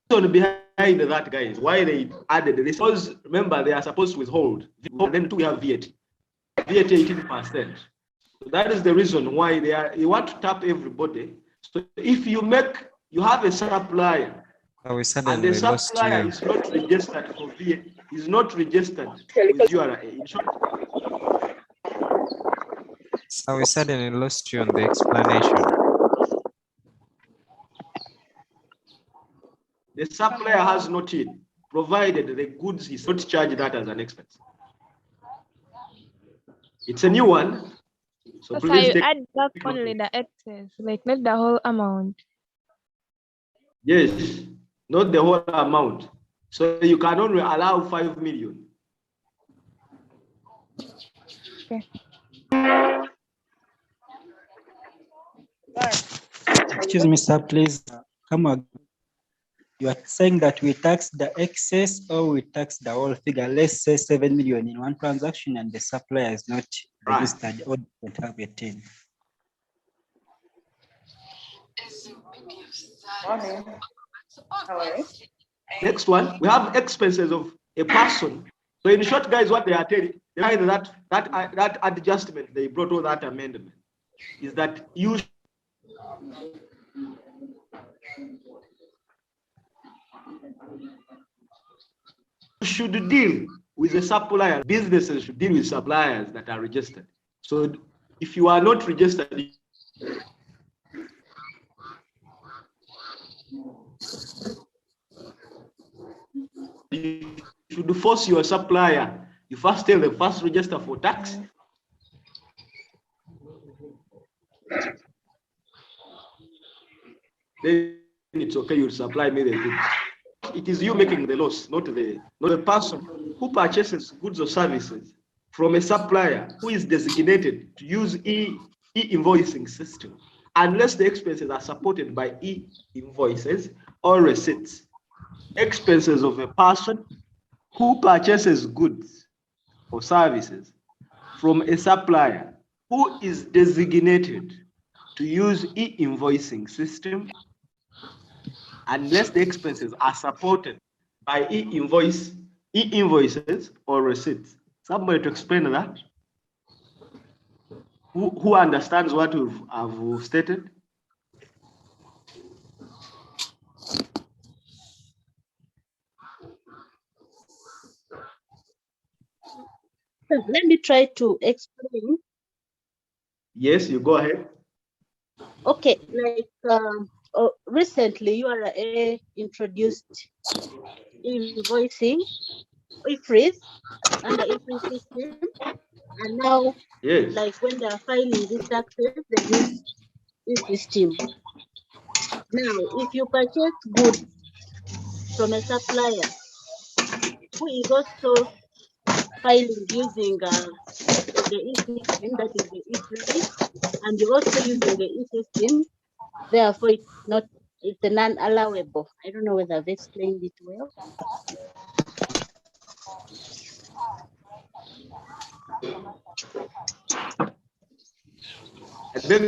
behind that, guys, why they added this? Because remember, they are supposed to withhold. Then we have VAT, VAT 18%. So that is the reason why you want to tap everybody. So if you have a supplier, and the supplier is not registered for VAT, is not registered with URA. In short, so we suddenly lost you on the explanation. The supplier has not in, provided the goods is not charged that as an expense. It's a new one. So please you add back only the excess, like not the whole amount. Yes, not the whole amount. So you can only allow 5 million. Okay. Excuse me, sir, please come on. You are saying that we tax the excess or we tax the whole figure. Let's say 7 million in one transaction and the supplier is not registered or don't have a TIN. Next one, we have expenses of a person. So in short, guys, what they are telling, that adjustment they brought, all that amendment, is that you should deal with the supplier. Businesses should deal with suppliers that are registered. So if you are not registered, you should force your supplier. You first tell them, first register for tax. Then it's okay, you supply me the goods. It is you making the loss, not the person who purchases goods or services from a supplier who is designated to use e-invoicing system, unless the expenses are supported by e-invoices or receipts. Expenses of a person who purchases goods or services from a supplier who is designated to use e-invoicing system, unless the expenses are supported by e-invoices or receipts. Somebody to explain that? Who understands what I've stated? Let me try to explain. Yes, you go ahead. Okay, like recently URA introduced invoicing, e-freeze, under e-freeze system, and now, yes, like when they are filing these taxes, they use e-system. Now, if you purchase goods from a supplier who is also filing using the e-system, that is the e-freeze, and you're also using the e-system, therefore it's a non-allowable. I don't know whether I've explained it well. I beg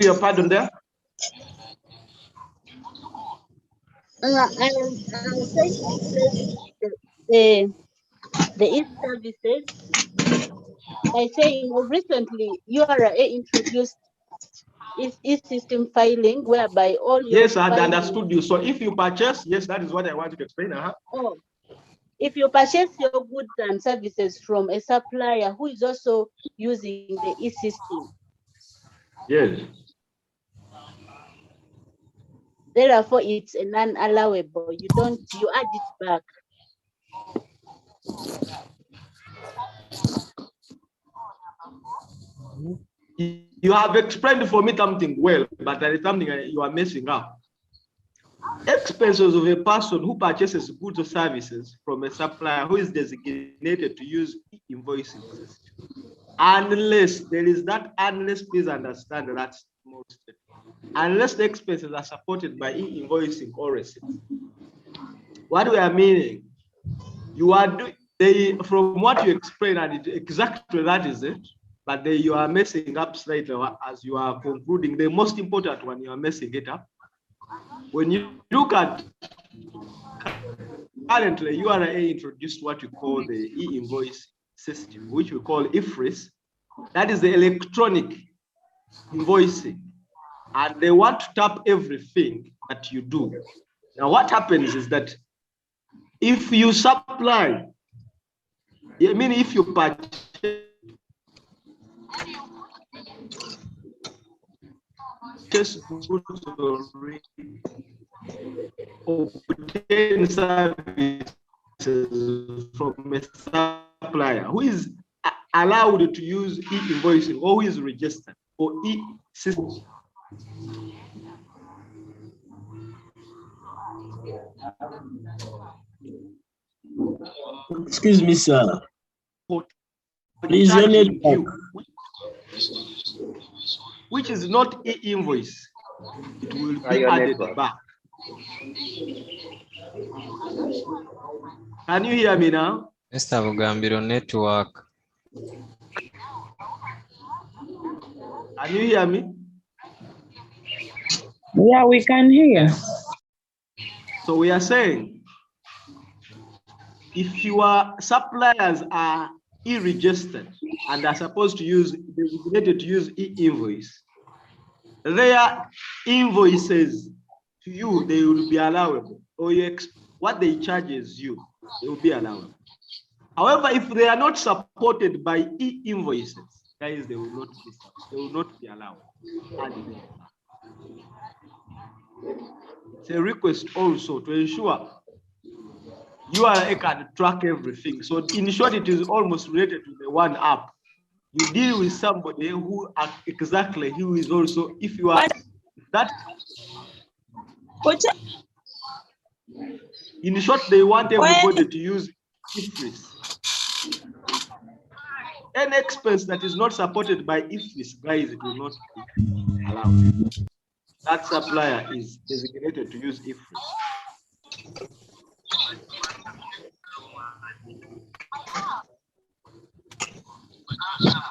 your pardon there. I'm trying to explain the e-services by saying recently URA introduced e-system filing, whereby all your yes, I understood you. So if you purchase, yes, that is what I wanted to explain. Oh, if you purchase your goods and services from a supplier who is also using the e-system, yes, Therefore, it's a non-allowable. You add it back. You have explained for me something well, but there is something you are messing up. Expenses of a person who purchases goods or services from a supplier who is designated to use invoicing system. Unless there is that, unless, please understand that most, unless the expenses are supported by e-invoicing or receipts. What we are meaning, you are doing, from what you explain, and exactly that is it, but you are messing up slightly as you are concluding. The most important one, you are messing it up. When you look at currently, URA introduced what we call the e-invoice system, which we call IFRIS. That is the electronic invoicing. And they want to tap everything that you do. Now, what happens is that if you supply, I mean, if you purchase goods or obtain services from a supplier who is allowed to use e-invoicing or who is registered or e-system. Excuse me, sir. Please, your network. Which is not e-invoice. It will be added back. Can you hear me now? Mr. Bugambiro network. Can you hear me? Yeah, we can hear. So we are saying, if your suppliers are e-registered and are supposed to use, designated to use e-invoice, their invoices to you, they will be allowable, or what they charges you, they will be allowable. However, if they are not supported by e-invoices, guys, they will not be allowed. It's a request also to ensure URA can track everything. So in short, it is almost related to the one app. You deal with somebody who who is also, if you are that. In short, they want everybody to use IFRIS. Any expense that is not supported by IFRIS, guys, it will not be allowed. That supplier is designated to use IFRIS.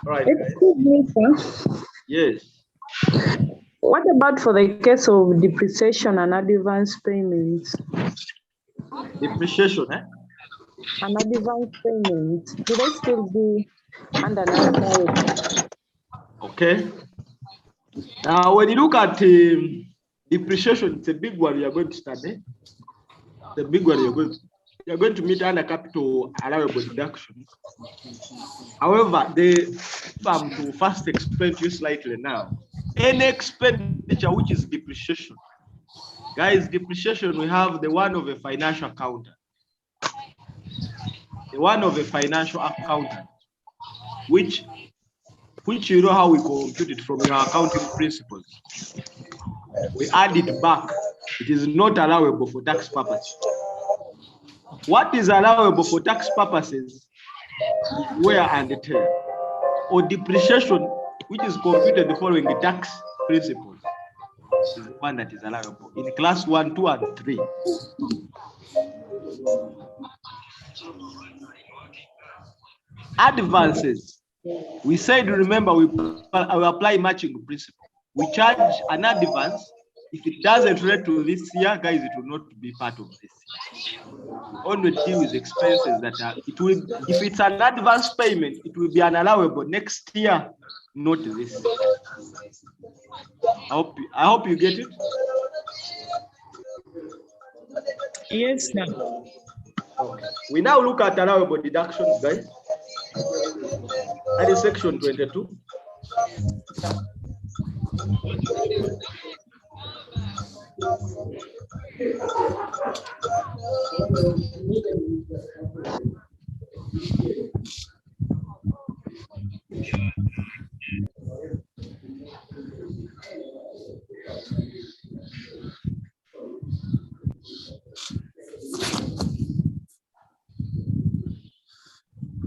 Right. Excuse me, sir. Yes. What about for the case of depreciation and advance payments? Depreciation, eh? And advance payments, do they still be under non-allowable? Okay. Now, when you look at depreciation, it's a big one you're going to study. The big one you're going to meet under capital allowable deductions. However, if I'm to first explain to you slightly now, any expenditure which is depreciation, guys, depreciation, we have the one of a financial accountant. The one of a financial accountant, which you know how we compute it from your accounting principles. We add it back. It is not allowable for tax purposes. What is allowable for tax purposes is wear and tear, or depreciation, which is computed following the tax principles, is the one that is allowable in class 1, 2, and 3. Advances, we said, remember, we apply matching principle. We charge an advance. If it doesn't relate to this year, guys, it will not be part of this year. Only deal with expenses that are, it will, if it's an advance payment, it will be unallowable next year, not this. I hope you get it. Yes, sir. Okay. We now look at allowable deductions, guys. That is section 22.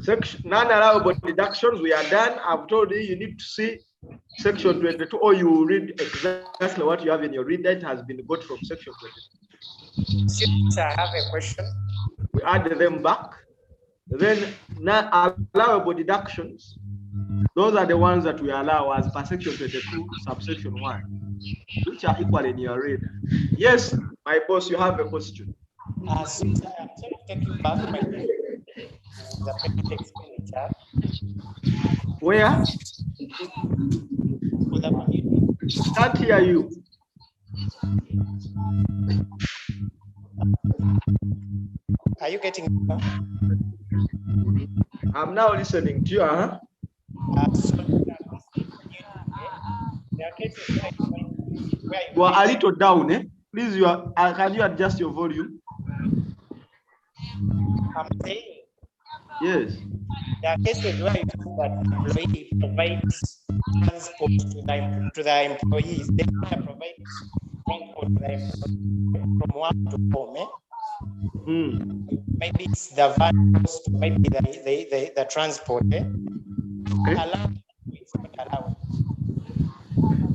Section non-allowable deductions, we are done. I've told you you need to see section 22, or you will read exactly what you have in your read that has been got from section 22. Since I have a question. We add them back. Then non-allowable deductions, those are the ones that we allow as per section 22, subsection 1, which are equal in your read. Yes, my boss, you have a question. Since I am sort of taking back my the payment expenditure. Where? For the community. Can't hear you. Are you getting? I'm now listening to you. You are a little down, eh? Please, can you adjust your volume? I'm saying. Yes. There are cases where you know that the employee provides transport to the employees. They provide transport to the employee from one to home. Maybe it's the van cost, maybe the transport. Okay. It's not allowed.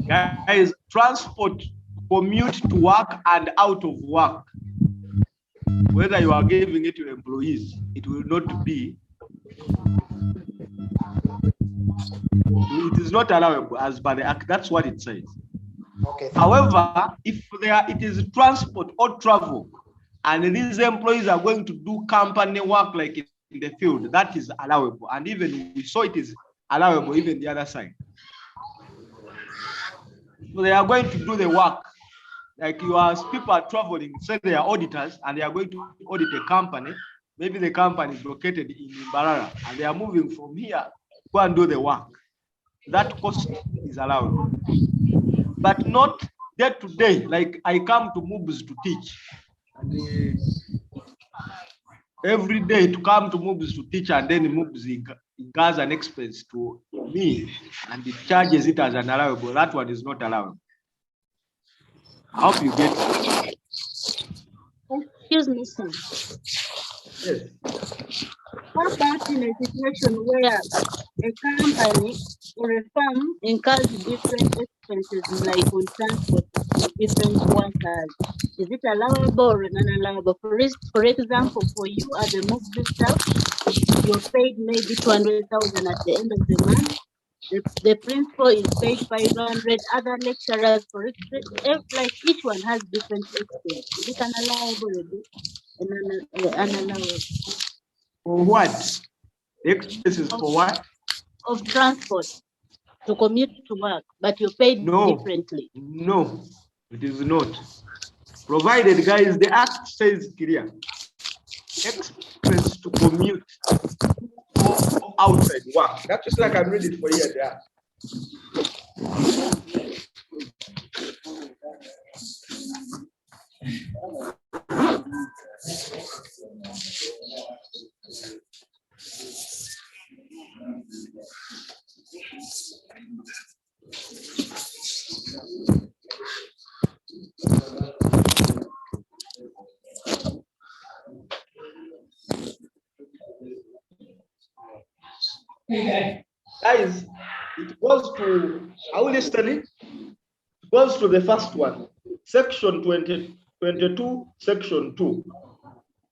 Guys, transport, commute to work and out of work. Whether you are giving it to employees, it will not be. It is not allowable as per the act. That's what it says. Okay. However, if it is transport or travel, and these employees are going to do company work like in the field, that is allowable. And even we saw it is allowable, even the other side. So they are going to do the work. Like people are traveling, say they are auditors, and they are going to audit a company. Maybe the company is located in Mbarara, and they are moving from here to go and do the work. That cost is allowed, but not day to day. Like I come to MUBS to teach, and every day to come to MUBS to teach, and then MUBS incurs an expense to me, and it charges it as an allowable. That one is not allowed. I hope you get it. Excuse me, sir. Yes. How about in a situation where a company or a firm incurs different expenses, like on transport for different workers? Is it allowable or non-allowable? For example, for you as a MUBS staff, you're paid maybe 200,000 at the end of the month. The principal is paid 500. Other lecturers, like each one has different expenses. Is it an allowable or unallowable? For what? Expenses for what? Of transport to commute to work, but you're paid differently. No, it is not. Provided, guys, the act says clear. Expense to commute or outside work. That's just like I read it for you there. Guys, it goes to, are we listening? It goes to the first one, section 22, section 2.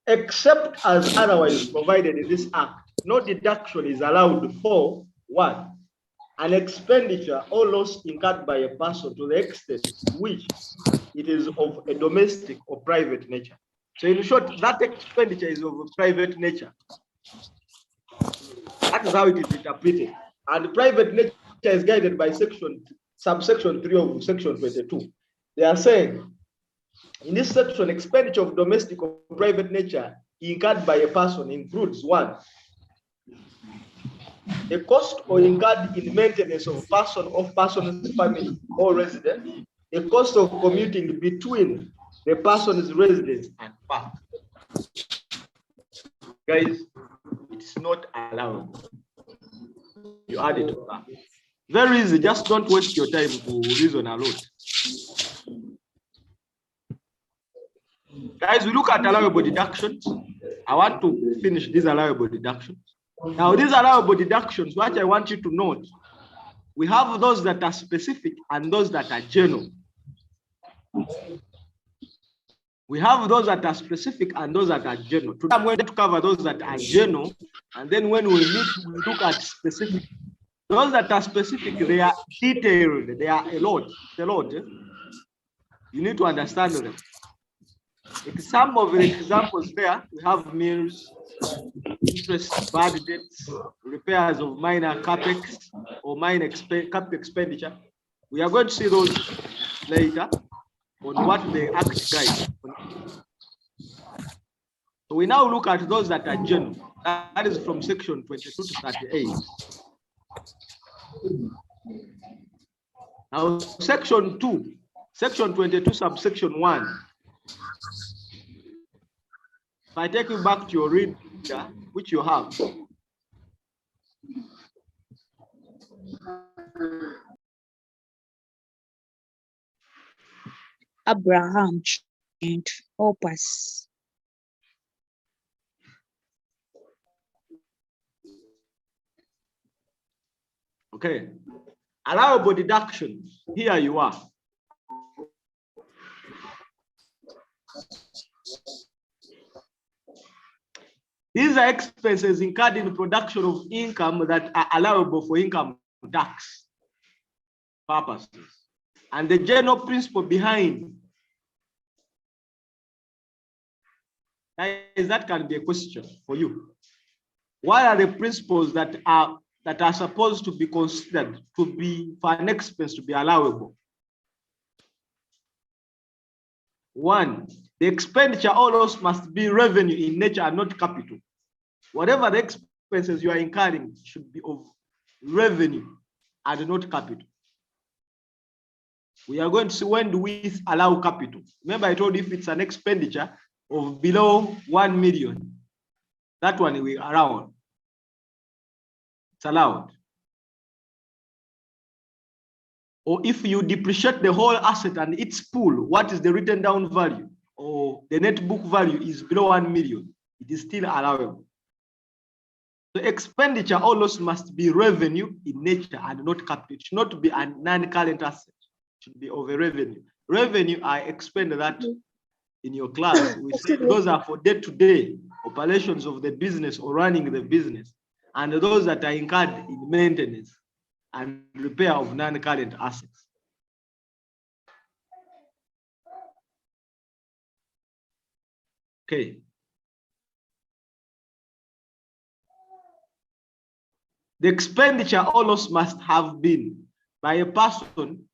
Except as otherwise provided in this act, no deduction is allowed for 1, an expenditure or loss incurred by a person to the extent to which it is of a domestic or private nature. So in short, that expenditure is of a private nature. That is how it is interpreted. And private nature is guided by subsection 3 of section 22. They are saying, in this section, expenditure of domestic or private nature incurred by a person includes 1, the cost or incurred in maintenance of person or person's family or resident, the cost of commuting between the person's residence and park. Guys, it's not allowable. You add it to that. Very easy, just don't waste your time to reason a lot. Guys, we look at allowable deductions. I want to finish these allowable deductions. Now, these allowable deductions, what I want you to note, we have those that are specific and those that are general. We have those that are specific and those that are general. Today I'm going to cover those that are general, and then when we meet, we look at specific. Those that are specific, they are detailed, they are a lot. You need to understand them. Some of the examples there, we have meals, interest, bad debts, repairs of minor capex or minor capital expenditure. We are going to see those later on what the act guides. So we now look at those that are general. That is from section 22 to 38. Now, section 2, section 22, subsection 1. If I take you back to your reader, which you have. Abraham and Opus. Okay. Allowable deductions. Here you are. These are expenses incurred in production of income that are allowable for income tax purposes. And the general principle behind that can be a question for you. What are the principles that are supposed to be considered to be for an expense to be allowable? One, the expenditure always must be revenue in nature and not capital. Whatever the expenses you are incurring should be of revenue and not capital. We are going to see when do we allow capital. Remember I told you if it's an expenditure of below 1 million, that one we allow. It's allowed. Or if you depreciate the whole asset and its pool, what is the written down value or the net book value is below 1 million, it is still allowable. The expenditure always must be revenue in nature and not capital. It should not be a non-current asset. It should be of a revenue. Revenue, I explained that in your class. We say those are for day-to-day operations of the business or running the business, and those that are incurred in maintenance and repair of non-current assets. Okay. The expenditure always must have been by a person,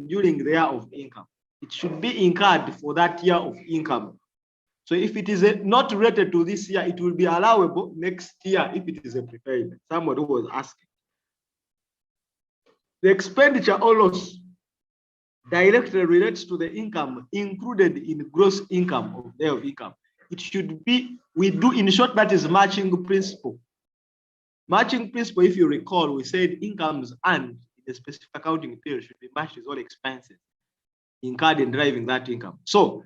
during the year of income. It should be incurred for that year of income. So if it is not related to this year, it will be allowable next year if it is a prepayment. Somebody was asking. The expenditure always directly relates to the income included in gross income of the year of income. It should be, we do in short, that is matching principle. Matching principle, if you recall, we said incomes earned in a specific accounting period should be matched with all expenses incurred in driving that income. So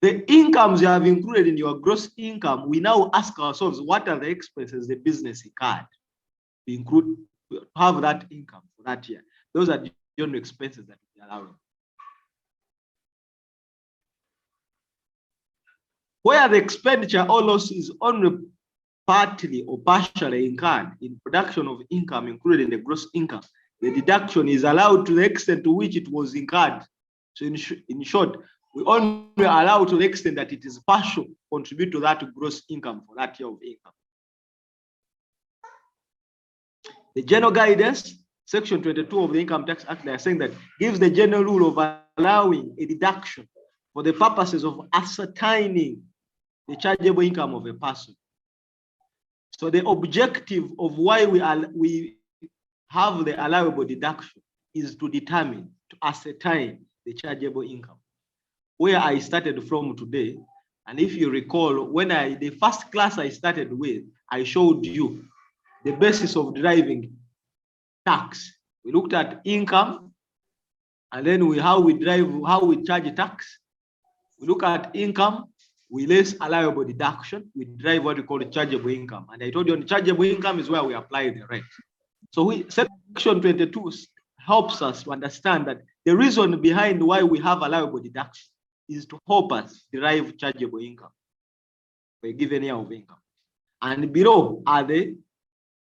the incomes you have included in your gross income, we now ask ourselves, what are the expenses the business incurred to include, to have that income for that year? Those are the general expenses that we allow. Where the expenditure or loss is only partly or partially incurred in production of income included in the gross income, the deduction is allowed to the extent to which it was incurred. So in short, we only allow to the extent that it is partial contribute to that gross income for that year of income. The general guidance, section 22 of the Income Tax Act, they are saying that gives the general rule of allowing a deduction for the purposes of ascertaining the chargeable income of a person. So the objective of why we have the allowable deduction is to determine, to ascertain the chargeable income where I started from today. And if you recall, when the first class I started with, I showed you the basis of deriving tax. We looked at income, and then how we charge tax. We look at income, we less allowable deduction, we derive what we call the chargeable income. And I told you the chargeable income is where we apply the rate. So section 22 helps us to understand that the reason behind why we have allowable deduction is to help us derive chargeable income for a given year of income. And below are the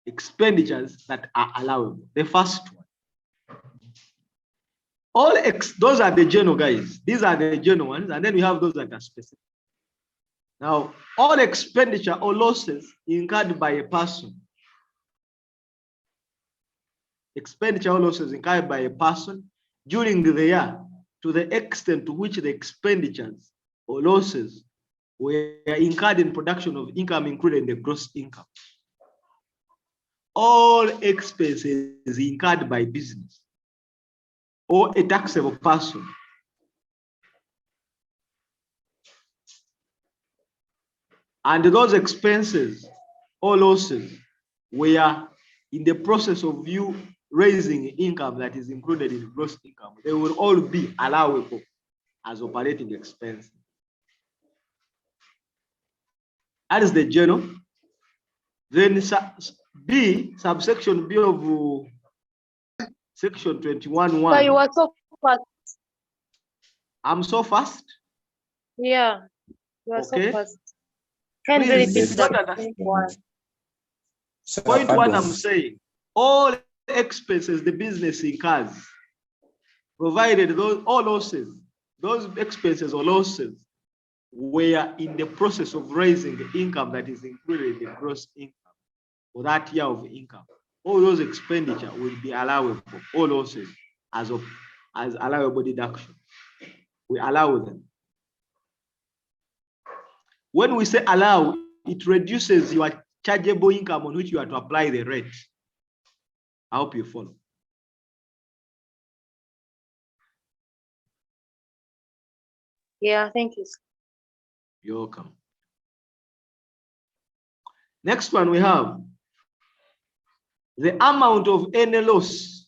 expenditures that are allowable. The first one. Those are the general, guys. These are the general ones, and then we have those that are specific. Now, all expenditure or losses incurred by a person. Expenditure or losses incurred by a person during the year, to the extent to which the expenditures or losses were incurred in production of income included in the gross income. All expenses incurred by business or a taxable person and those expenses or losses were in the process of you raising income that is included in gross income, they will all be allowable as operating expenses. That is the general. Then subsection B of section 21(1). But you are so fast. I'm so fast? Yeah, you are Okay. so fast. Can you repeat that? Point one, I'm saying all expenses the business incurs, provided all losses, those expenses or losses were in the process of raising the income that is included in the gross income for that year of income. All those expenditure will be allowable, all losses as allowable deduction. We allow them. When we say allow, it reduces your chargeable income on which you are to apply the rate. I hope you follow. Yeah, thank you. You're welcome. Next one we have the amount of any loss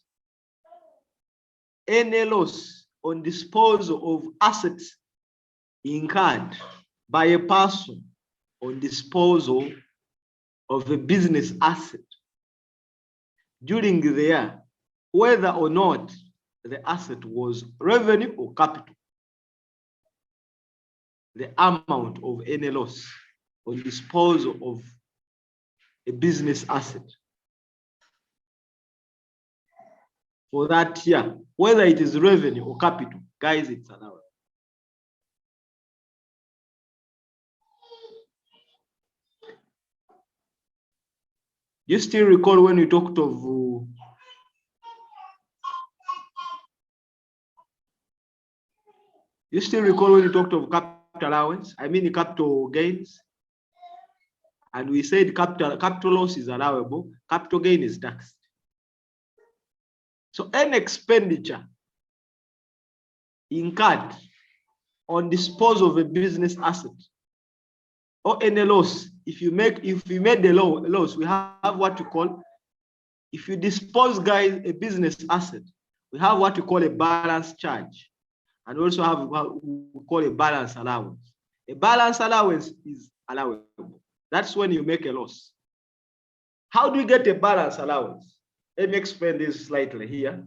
on disposal of assets incurred by a person on disposal of a business asset during the year, whether or not the asset was revenue or capital. The amount of any loss on disposal of a business asset for that year, whether it is revenue or capital, guys, it's allowed. You still recall when we talked of capital allowance? I mean capital gains. And we said capital loss is allowable, capital gain is taxed. So any expenditure incurred on disposal of a business asset or any loss, if you made the loss, we have what you call, if you dispose, guys, a business asset, we have what we call a balance charge, and we also have what we call a balance allowance. A balance allowance is allowable. That's when you make a loss. How do you get a balance allowance? Let me explain this slightly here.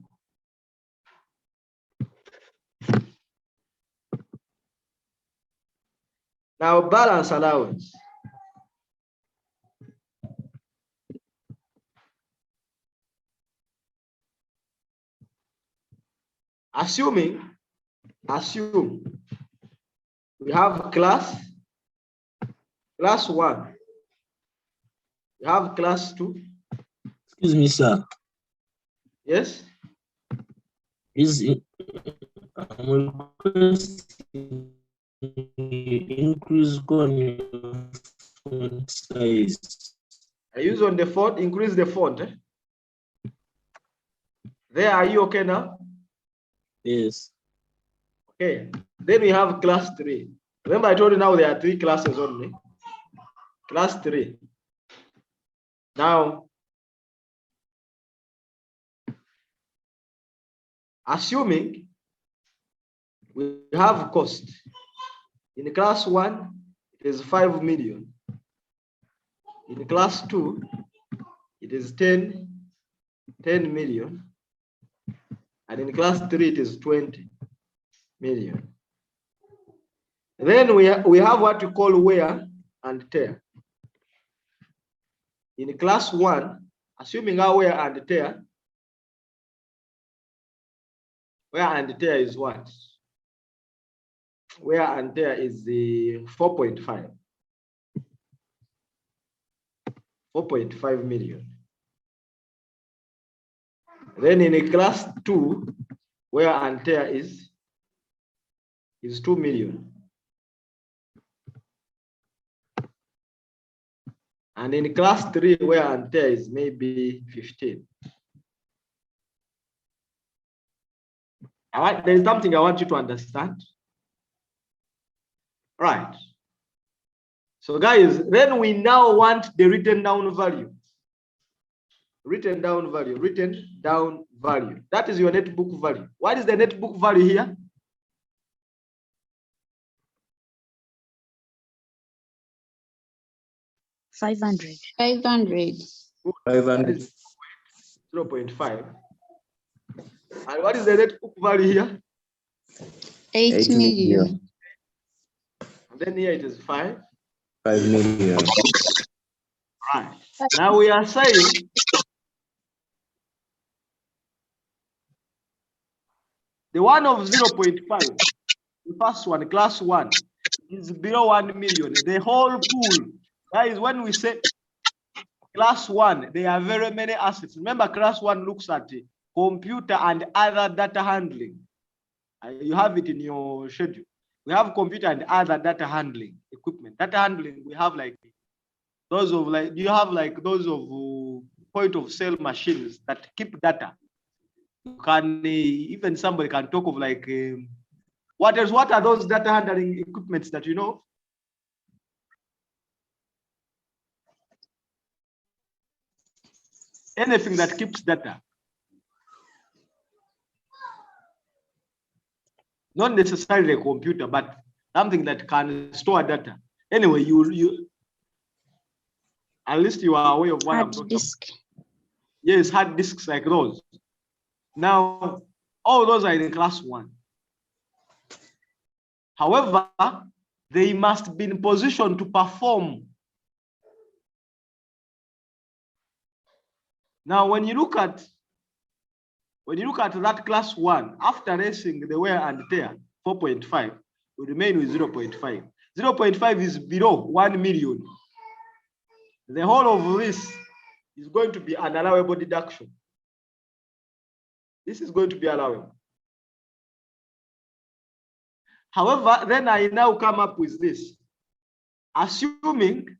Now, balance allowance. Assume we have class 1. We have class 2. Excuse me, sir. Yes. I'm requesting increase font size. I use on the font, increase the font. There, are you okay now? Yes. Okay. Then we have class 3. Remember I told you now there are 3 classes only. Class 3. Now, assuming we have cost. In class 1, it is 5 million. In class 2, it is 10 million. And in class 3, it is 20 million. Then we have what we call wear and tear. In class 1, assuming our wear and tear is what? Wear and tear is the 4.5 million. Then in class 2, wear and tear is 2 million. And in class 3, wear and tear is maybe 15. There's something I want you to understand. Right. So guys, then we now want the written down value. Written down value. That is your net book value. What is the net book value here? $500. 0.5. And what is the net book value here? 8 million. And then here it is 5 million. Right. Now we are saying the one of 0.5, the first one, class 1, is below 1 million. The whole pool, guys, when we say class 1, there are very many assets. Remember, class 1 looks at computer and other data handling. You have it in your schedule. We have computer and other data handling equipment. Data handling, we have like those of like, you have like those of point of sale machines that keep data. You can even somebody can talk of like what else? What are those data handling equipments that you know? Anything that keeps data. Not necessarily a computer, but something that can store data. Anyway, you at least you are aware of what I'm talking about. Yes, hard disks like those. Now, all those are in class 1. However, they must be in position to perform. Now, when you look at that class 1, after raising the wear and tear, 4.5, we remain with 0.5. 0.5 is below 1 million. The whole of this is going to be an allowable deduction. This is going to be allowable. However, then I now come up with this. Assuming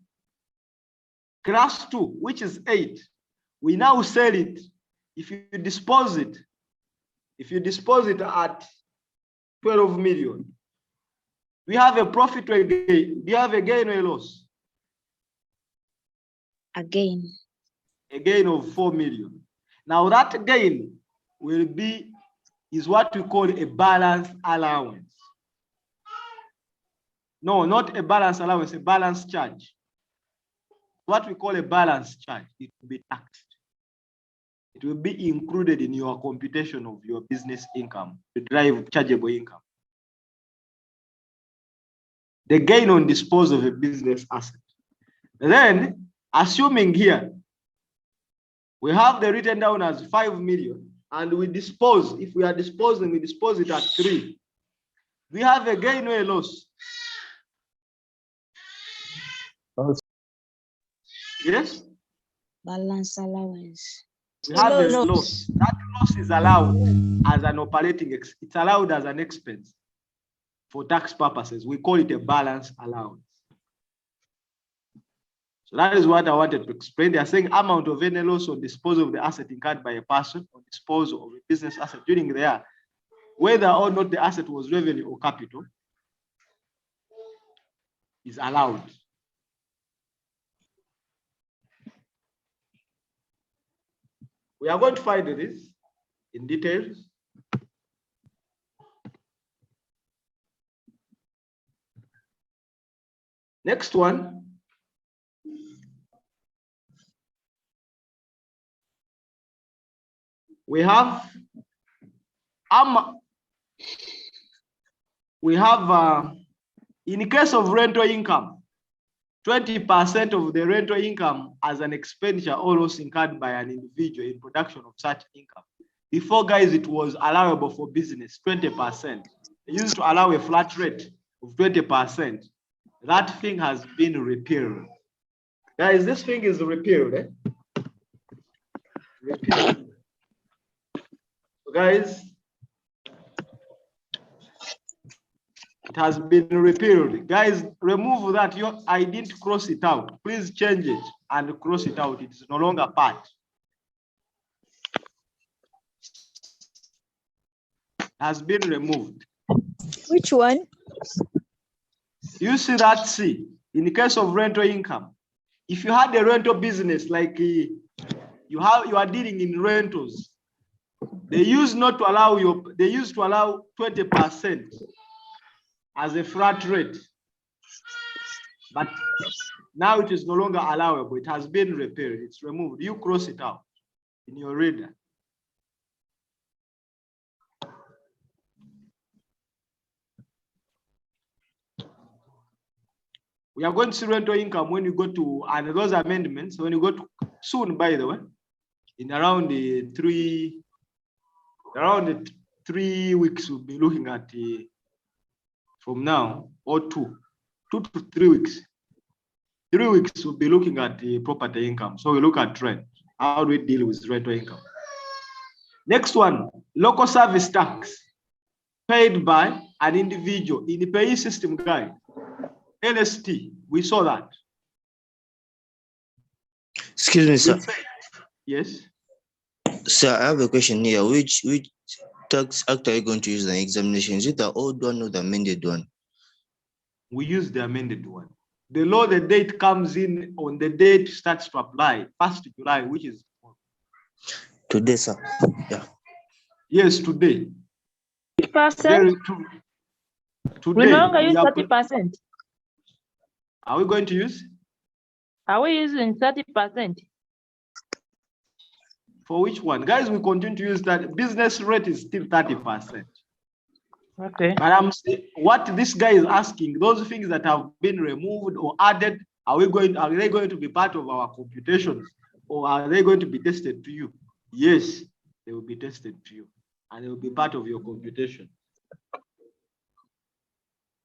class 2, which is 8, we now sell it. If you dispose it at 12 million, we have a profit or a gain. Do you have a gain or a loss? A gain. A gain of 4 million. Now that gain is what we call a balance allowance. No, not a balance allowance, a balance charge. What we call a balance charge, it will be taxed. It will be included in your computation of your business income to drive chargeable income. The gain on disposal of a business asset. Then, assuming here, we have the written down as 5 million, and we dispose, if we are disposing, we dispose it at 3. We have a gain or a loss. Yes? Balance allowance. We have a loss. That loss is allowed as an operating expense. It's allowed as an expense for tax purposes. We call it a balance allowance. So that is what I wanted to explain. They are saying amount of any loss or disposal of the asset incurred by a person or disposal of a business asset during the year whether or not the asset was revenue or capital, is allowed. We are going to find this in details. Next one. We have in case of rental income, 20% of the rental income as an expenditure or loss incurred by an individual in production of such income. Before, guys, it was allowable for business, 20%. They used to allow a flat rate of 20%. That thing has been repealed. Guys, this thing is repealed. Repealed. So guys, it has been repealed. Guys, remove that. I didn't cross it out. Please change it and cross it out. It is no longer part. Has been removed. Which one? You see that C, in the case of rental income, if you had a rental business, like you are dealing in rentals, they used to allow 20% as a flat rate, but now it is no longer allowable. It has been repealed. It's removed. You cross it out in your reader. We are going to see rental income when you go to, and those amendments, when you go to soon, by the way, in around 3 weeks, we'll be looking at from now, or 2 to 3 weeks. 3 weeks, we'll be looking at the property income. So we look at trend. How do we deal with rental income? Next one, local service tax paid by an individual in the payee system guide. LST, we saw that. Excuse me, sir. Yes. Sir, I have a question here. Which tax act are you going to use in the examination? Is it the old one or the amended one? We use the amended one. The law, the date comes in on the date starts to apply, 1st July, which is today, sir. Yeah. Yes, today. 30%? Today. We no longer use 30%. Are we going to use? Are we using 30%? For which one? Guys, we continue to use that. Business rate is still 30%. Okay. But I'm saying what this guy is asking, those things that have been removed or added, are they going to be part of our computations, or are they going to be tested to you? Yes, they will be tested to you, and they will be part of your computation.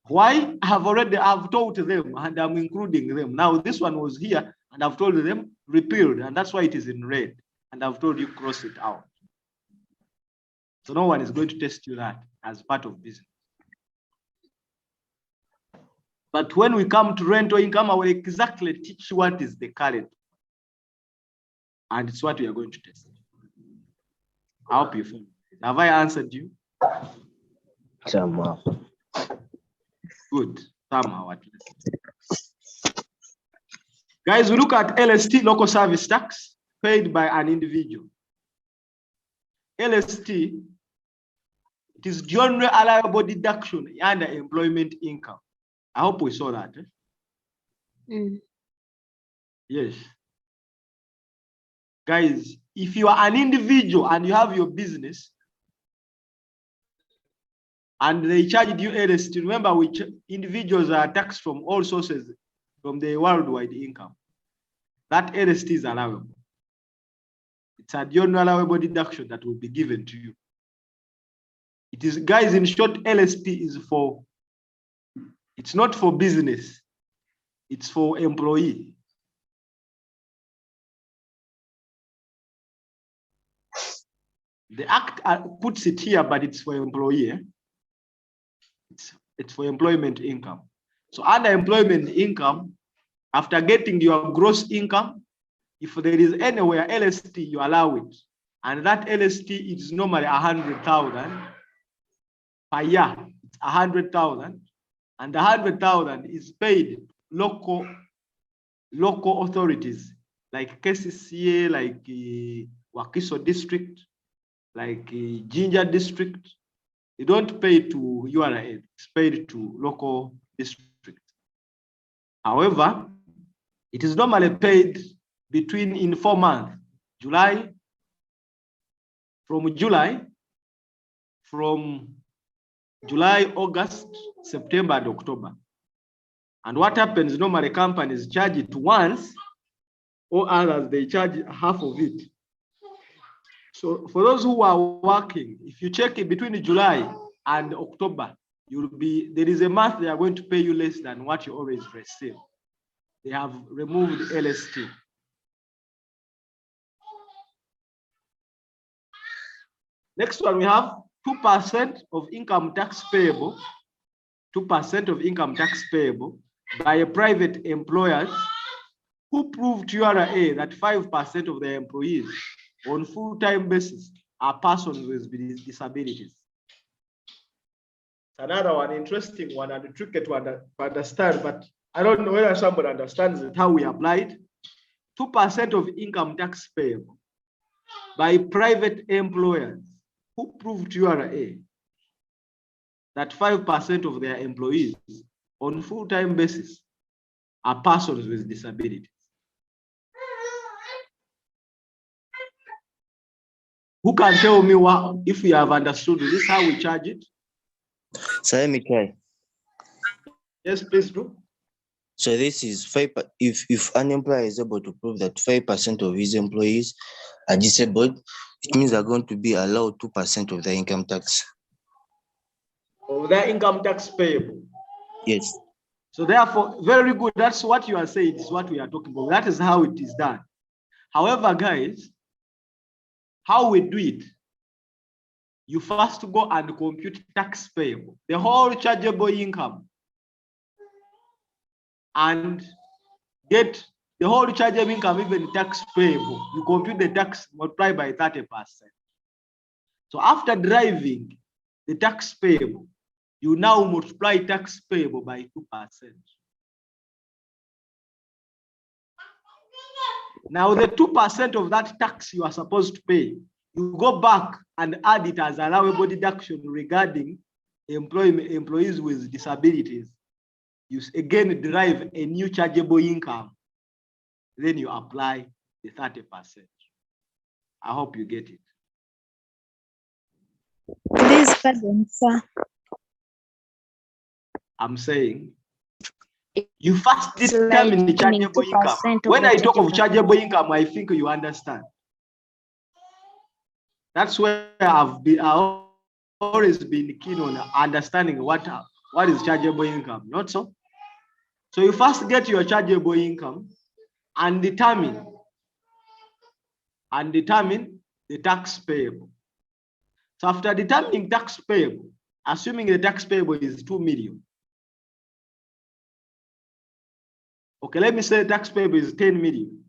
Why? I've told them, and I'm including them. Now this one was here, and I've told them repealed, and that's why it is in red. And I've told you cross it out. So no one is going to test you that as part of business. But when we come to rental income, I will exactly teach you what is the current. And it's what we are going to test. I hope you feel. Have I answered you? Somehow. Good. Somehow at least. Guys, we look at LST, local service tax, paid by an individual. LST, it is general allowable deduction under employment income. I hope we saw that. Yes. Guys, if you are an individual and you have your business and they charged you LST, remember which individuals are taxed from all sources from the worldwide income. That LST is allowable. It's a general allowable deduction that will be given to you. It is, guys, in short, LST is for, it's not for business, it's for employee. The act puts it here, but it's for employee. It's for employment income. So under employment income, after getting your gross income, if there is anywhere LST, you allow it. And that LST is normally 100,000. per year, it's 100,000, and 100,000 is paid local authorities like KCCA, like Wakiso district, like Jinja district. You don't pay to URA, it's paid to local district. However, it is normally paid in 4 months, from July, August, September, and October. And what happens, normally companies charge it once, or others, they charge half of it. So for those who are working, if you check it between July and October, there is a month they are going to pay you less than what you always receive. They have removed LST. Next one, we have 2% of income tax payable. 2% of income tax payable by a private employers who prove to URA that 5% of their employees on full-time basis are persons with disabilities. Another one, interesting one and tricky to understand, but I don't know whether somebody understands it, how we applied. 2% of income tax payable by private employers who prove to URA that 5% of their employees on full-time basis are persons with disabilities. Who can tell me what, if we have understood this, how we charge it? So let me try. Yes, please do. So this is 5. If an employer is able to prove that 5% of his employees are disabled, it means they're going to be allowed 2% of the income tax. Of their income tax payable. Yes. So therefore, very good. That's what you are saying, is what we are talking about. That is how it is done. However, guys, how we do it, you first go and compute tax payable, the whole chargeable income, and get the whole chargeable income, even tax payable. You compute the tax, multiply by 30%. So after deriving the tax payable, you now multiply tax payable by 2%. Now the 2% of that tax you are supposed to pay, you go back and add it as allowable deduction regarding employees with disabilities. You again derive a new chargeable income. Then you apply the 30%. I hope you get it. Please pardon, sir. I'm saying you first determine the chargeable income. When I talk of chargeable income, I think you understand. That's where I've always been keen on understanding what is chargeable income, not so? So you first get your chargeable income and determine the tax payable. So after determining tax payable, assuming the tax payable is 2 million. Okay, let me say the tax payable is 10 million.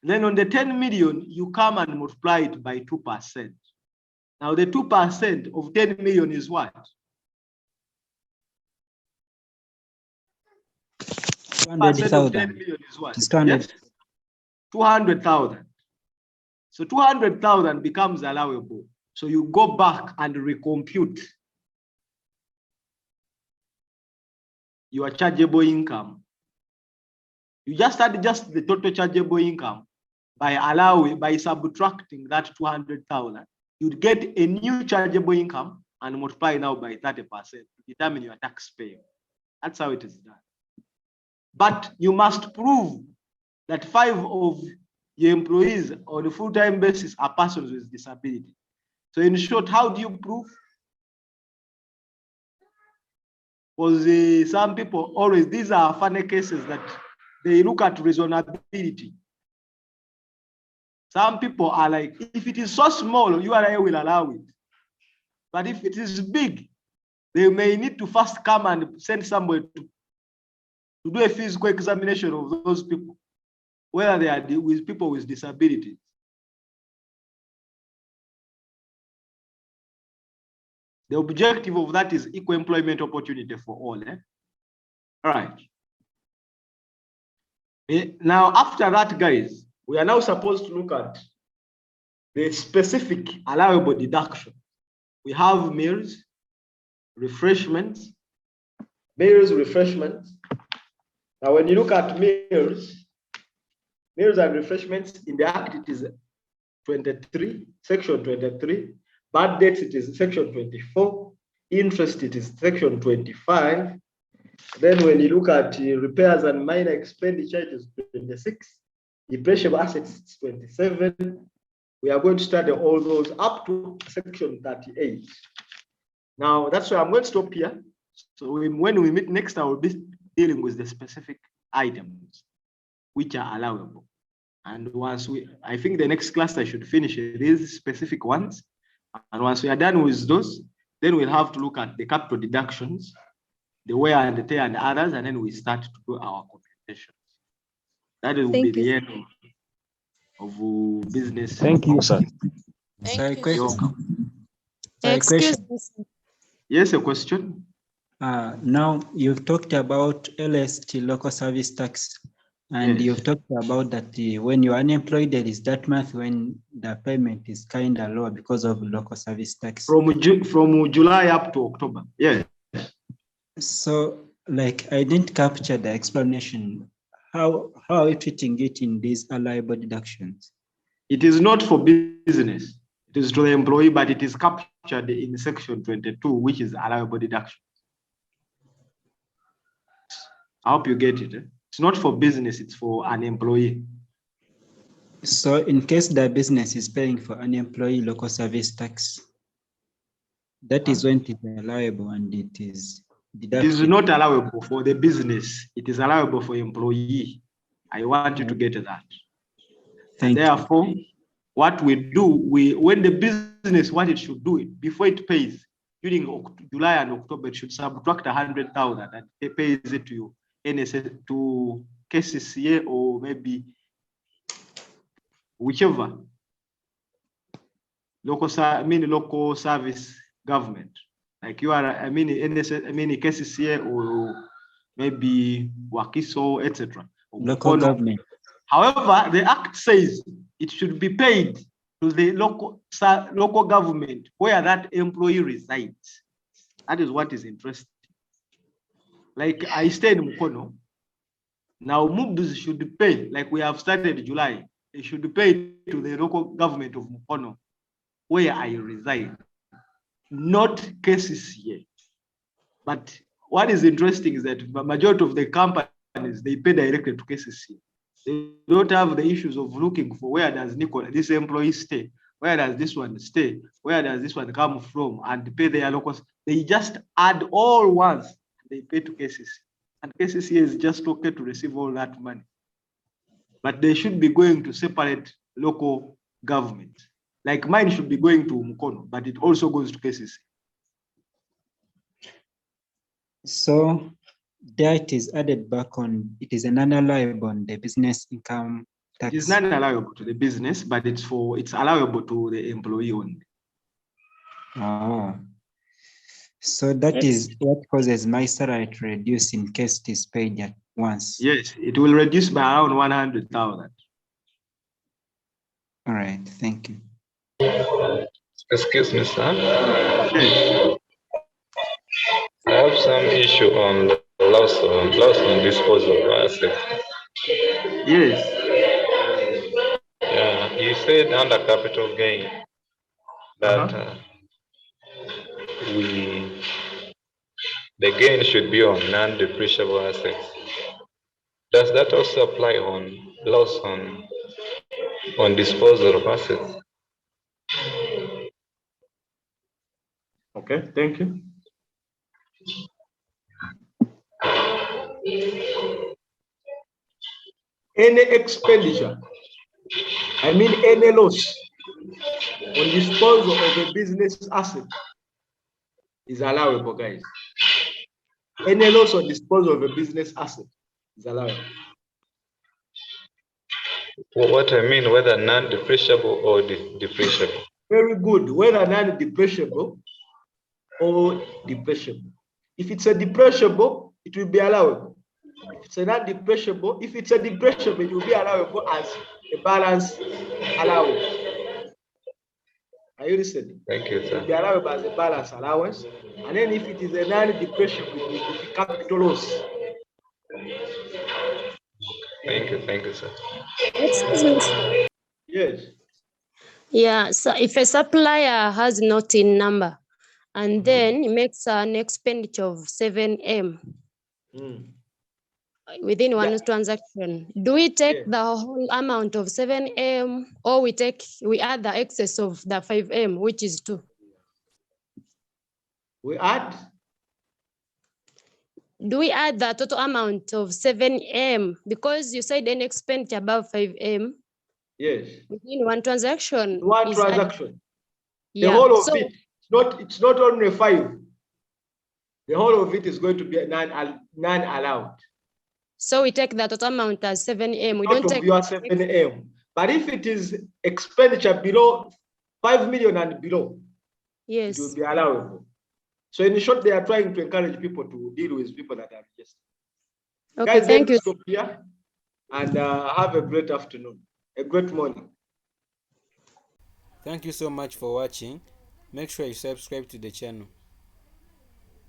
Then on the 10 million, you come and multiply it by 2%. Now the 2% of 10 million is what? 2% of 10 million is what? Yes? 200,000. So 200,000 becomes allowable. So you go back and recompute your chargeable income. You just add just the total chargeable income by subtracting that 200,000. You'd get a new chargeable income and multiply now by 30% to determine your tax payable. That's how it is done. But you must prove that 5 of your employees on a full-time basis are persons with disability. So in short, how do you prove? Because some people always, these are funny cases that they look at reasonability. Some people are like, if it is so small, URA will allow it. But if it is big, they may need to first come and send somebody to do a physical examination of those people, whether they are with people with disabilities. The objective of that is equal employment opportunity for all. All right. Now, after that, guys, we are now supposed to look at the specific allowable deduction. We have meals, refreshments, refreshments. Now, when you look at meals and refreshments in the Act, it is 23, section 23. Bad debts, it is section 24. Interest, it is section 25. Then when you look at repairs and minor expenditure, it is 26. Depreciable assets, it's 27. We are going to study all those up to section 38. Now, that's why I'm going to stop here. So when we meet next, I will be dealing with the specific items which are allowable. And once I think the next class I should finish these specific ones. And once we are done with those, then we'll have to look at the capital deductions, the wear and the tear and others, and then we start to do our computations. That will be the end of business. Thank you, sir. Thank you. You're welcome. Excuse me. Yes, a question? Now, you've talked about LST, local service tax, and you've talked about that when you're unemployed, there is that month when the payment is kind of lower because of local service tax. From July up to October, yeah. So, like, I didn't capture the explanation. How are we treating it in these allowable deductions? It is not for business. It is to the employee, but it is captured in section 22, which is allowable deduction. I hope you get it. It's not for business, it's for an employee. So in case the business is paying for an employee local service tax, that is when it is allowable and it is deducted. It is not allowable for the business. It is allowable for employee. I want you to get that. Therefore, what we do, when the business, what it should do, before it pays, during July and October, it should subtract 100,000 and it pays it to you, NSS, to KCCA, or maybe whichever local service government, like you are, NSS, KCCA, or maybe Wakiso, etc. Local government. However, the Act says it should be paid to the local government where that employee resides. That is what is interesting. Like I stay in Mukono. Now MUBs should pay, like we have started July, they should pay to the local government of Mukono where I reside, not KCCA. But what is interesting is that the majority of the companies, they pay directly to KCCA. They don't have the issues of looking for where does this employee stay, where does this one stay, where does this one come from, and pay their locals. They just add all once, they pay to KCCA. And KCCA is just okay to receive all that money. But they should be going to separate local government. Like mine should be going to Mukono, but it also goes to KCCA. So that is added back on, it is an allowable on the business income tax. It is not allowable to the business, but it's allowable to the employee only. So that is what causes my salary to reduce in case it is paid at once. Yes, it will reduce by around 100,000. All right, thank you. Excuse me, sir. Yes. I have some issue on the loss on disposal of assets. Yes. Yeah, you said under capital gain that the gain should be on non-depreciable assets. Does that also apply on loss on disposal of assets? Okay, thank you. Any expenditure, any loss on disposal of a business asset is allowable, guys. Any loss on disposal of a business asset is allowable. What I mean, whether non-depreciable or depreciable. Very good. Whether non-depreciable or depreciable. If it's a depreciable, it will be allowable. If it's a non-depreciable, if it's a depreciable, it will be allowable as a balance allowance. Are you listening? Thank you, It sir. will be allowable as a balance allowance. And then if it is a non-depreciable, it will be capital loss. Thank you, sir. Excuse me, sir. Yes. Yeah, so if a supplier has not in number and then he makes an expenditure of 7M within one transaction, do we take the whole amount of 7M or we add the excess of the 5M, which is 2? We add? Do we add the total amount of 7M? Because you said an expenditure above 5M. Yes. Within one transaction. One is transaction. The Yeah. whole of So it. It's not only 5. The whole of it is going to be non-allowed. So we take the total amount as 7M. We Out don't of take your 7M. But if it is expenditure below 5 million and below, yes, it will be allowable. So in short, they are trying to encourage people to deal with people that are registered. Okay, Guys, thank you. Stop here and have a great afternoon, a great morning. Thank you so much for watching. Make sure you subscribe to the channel.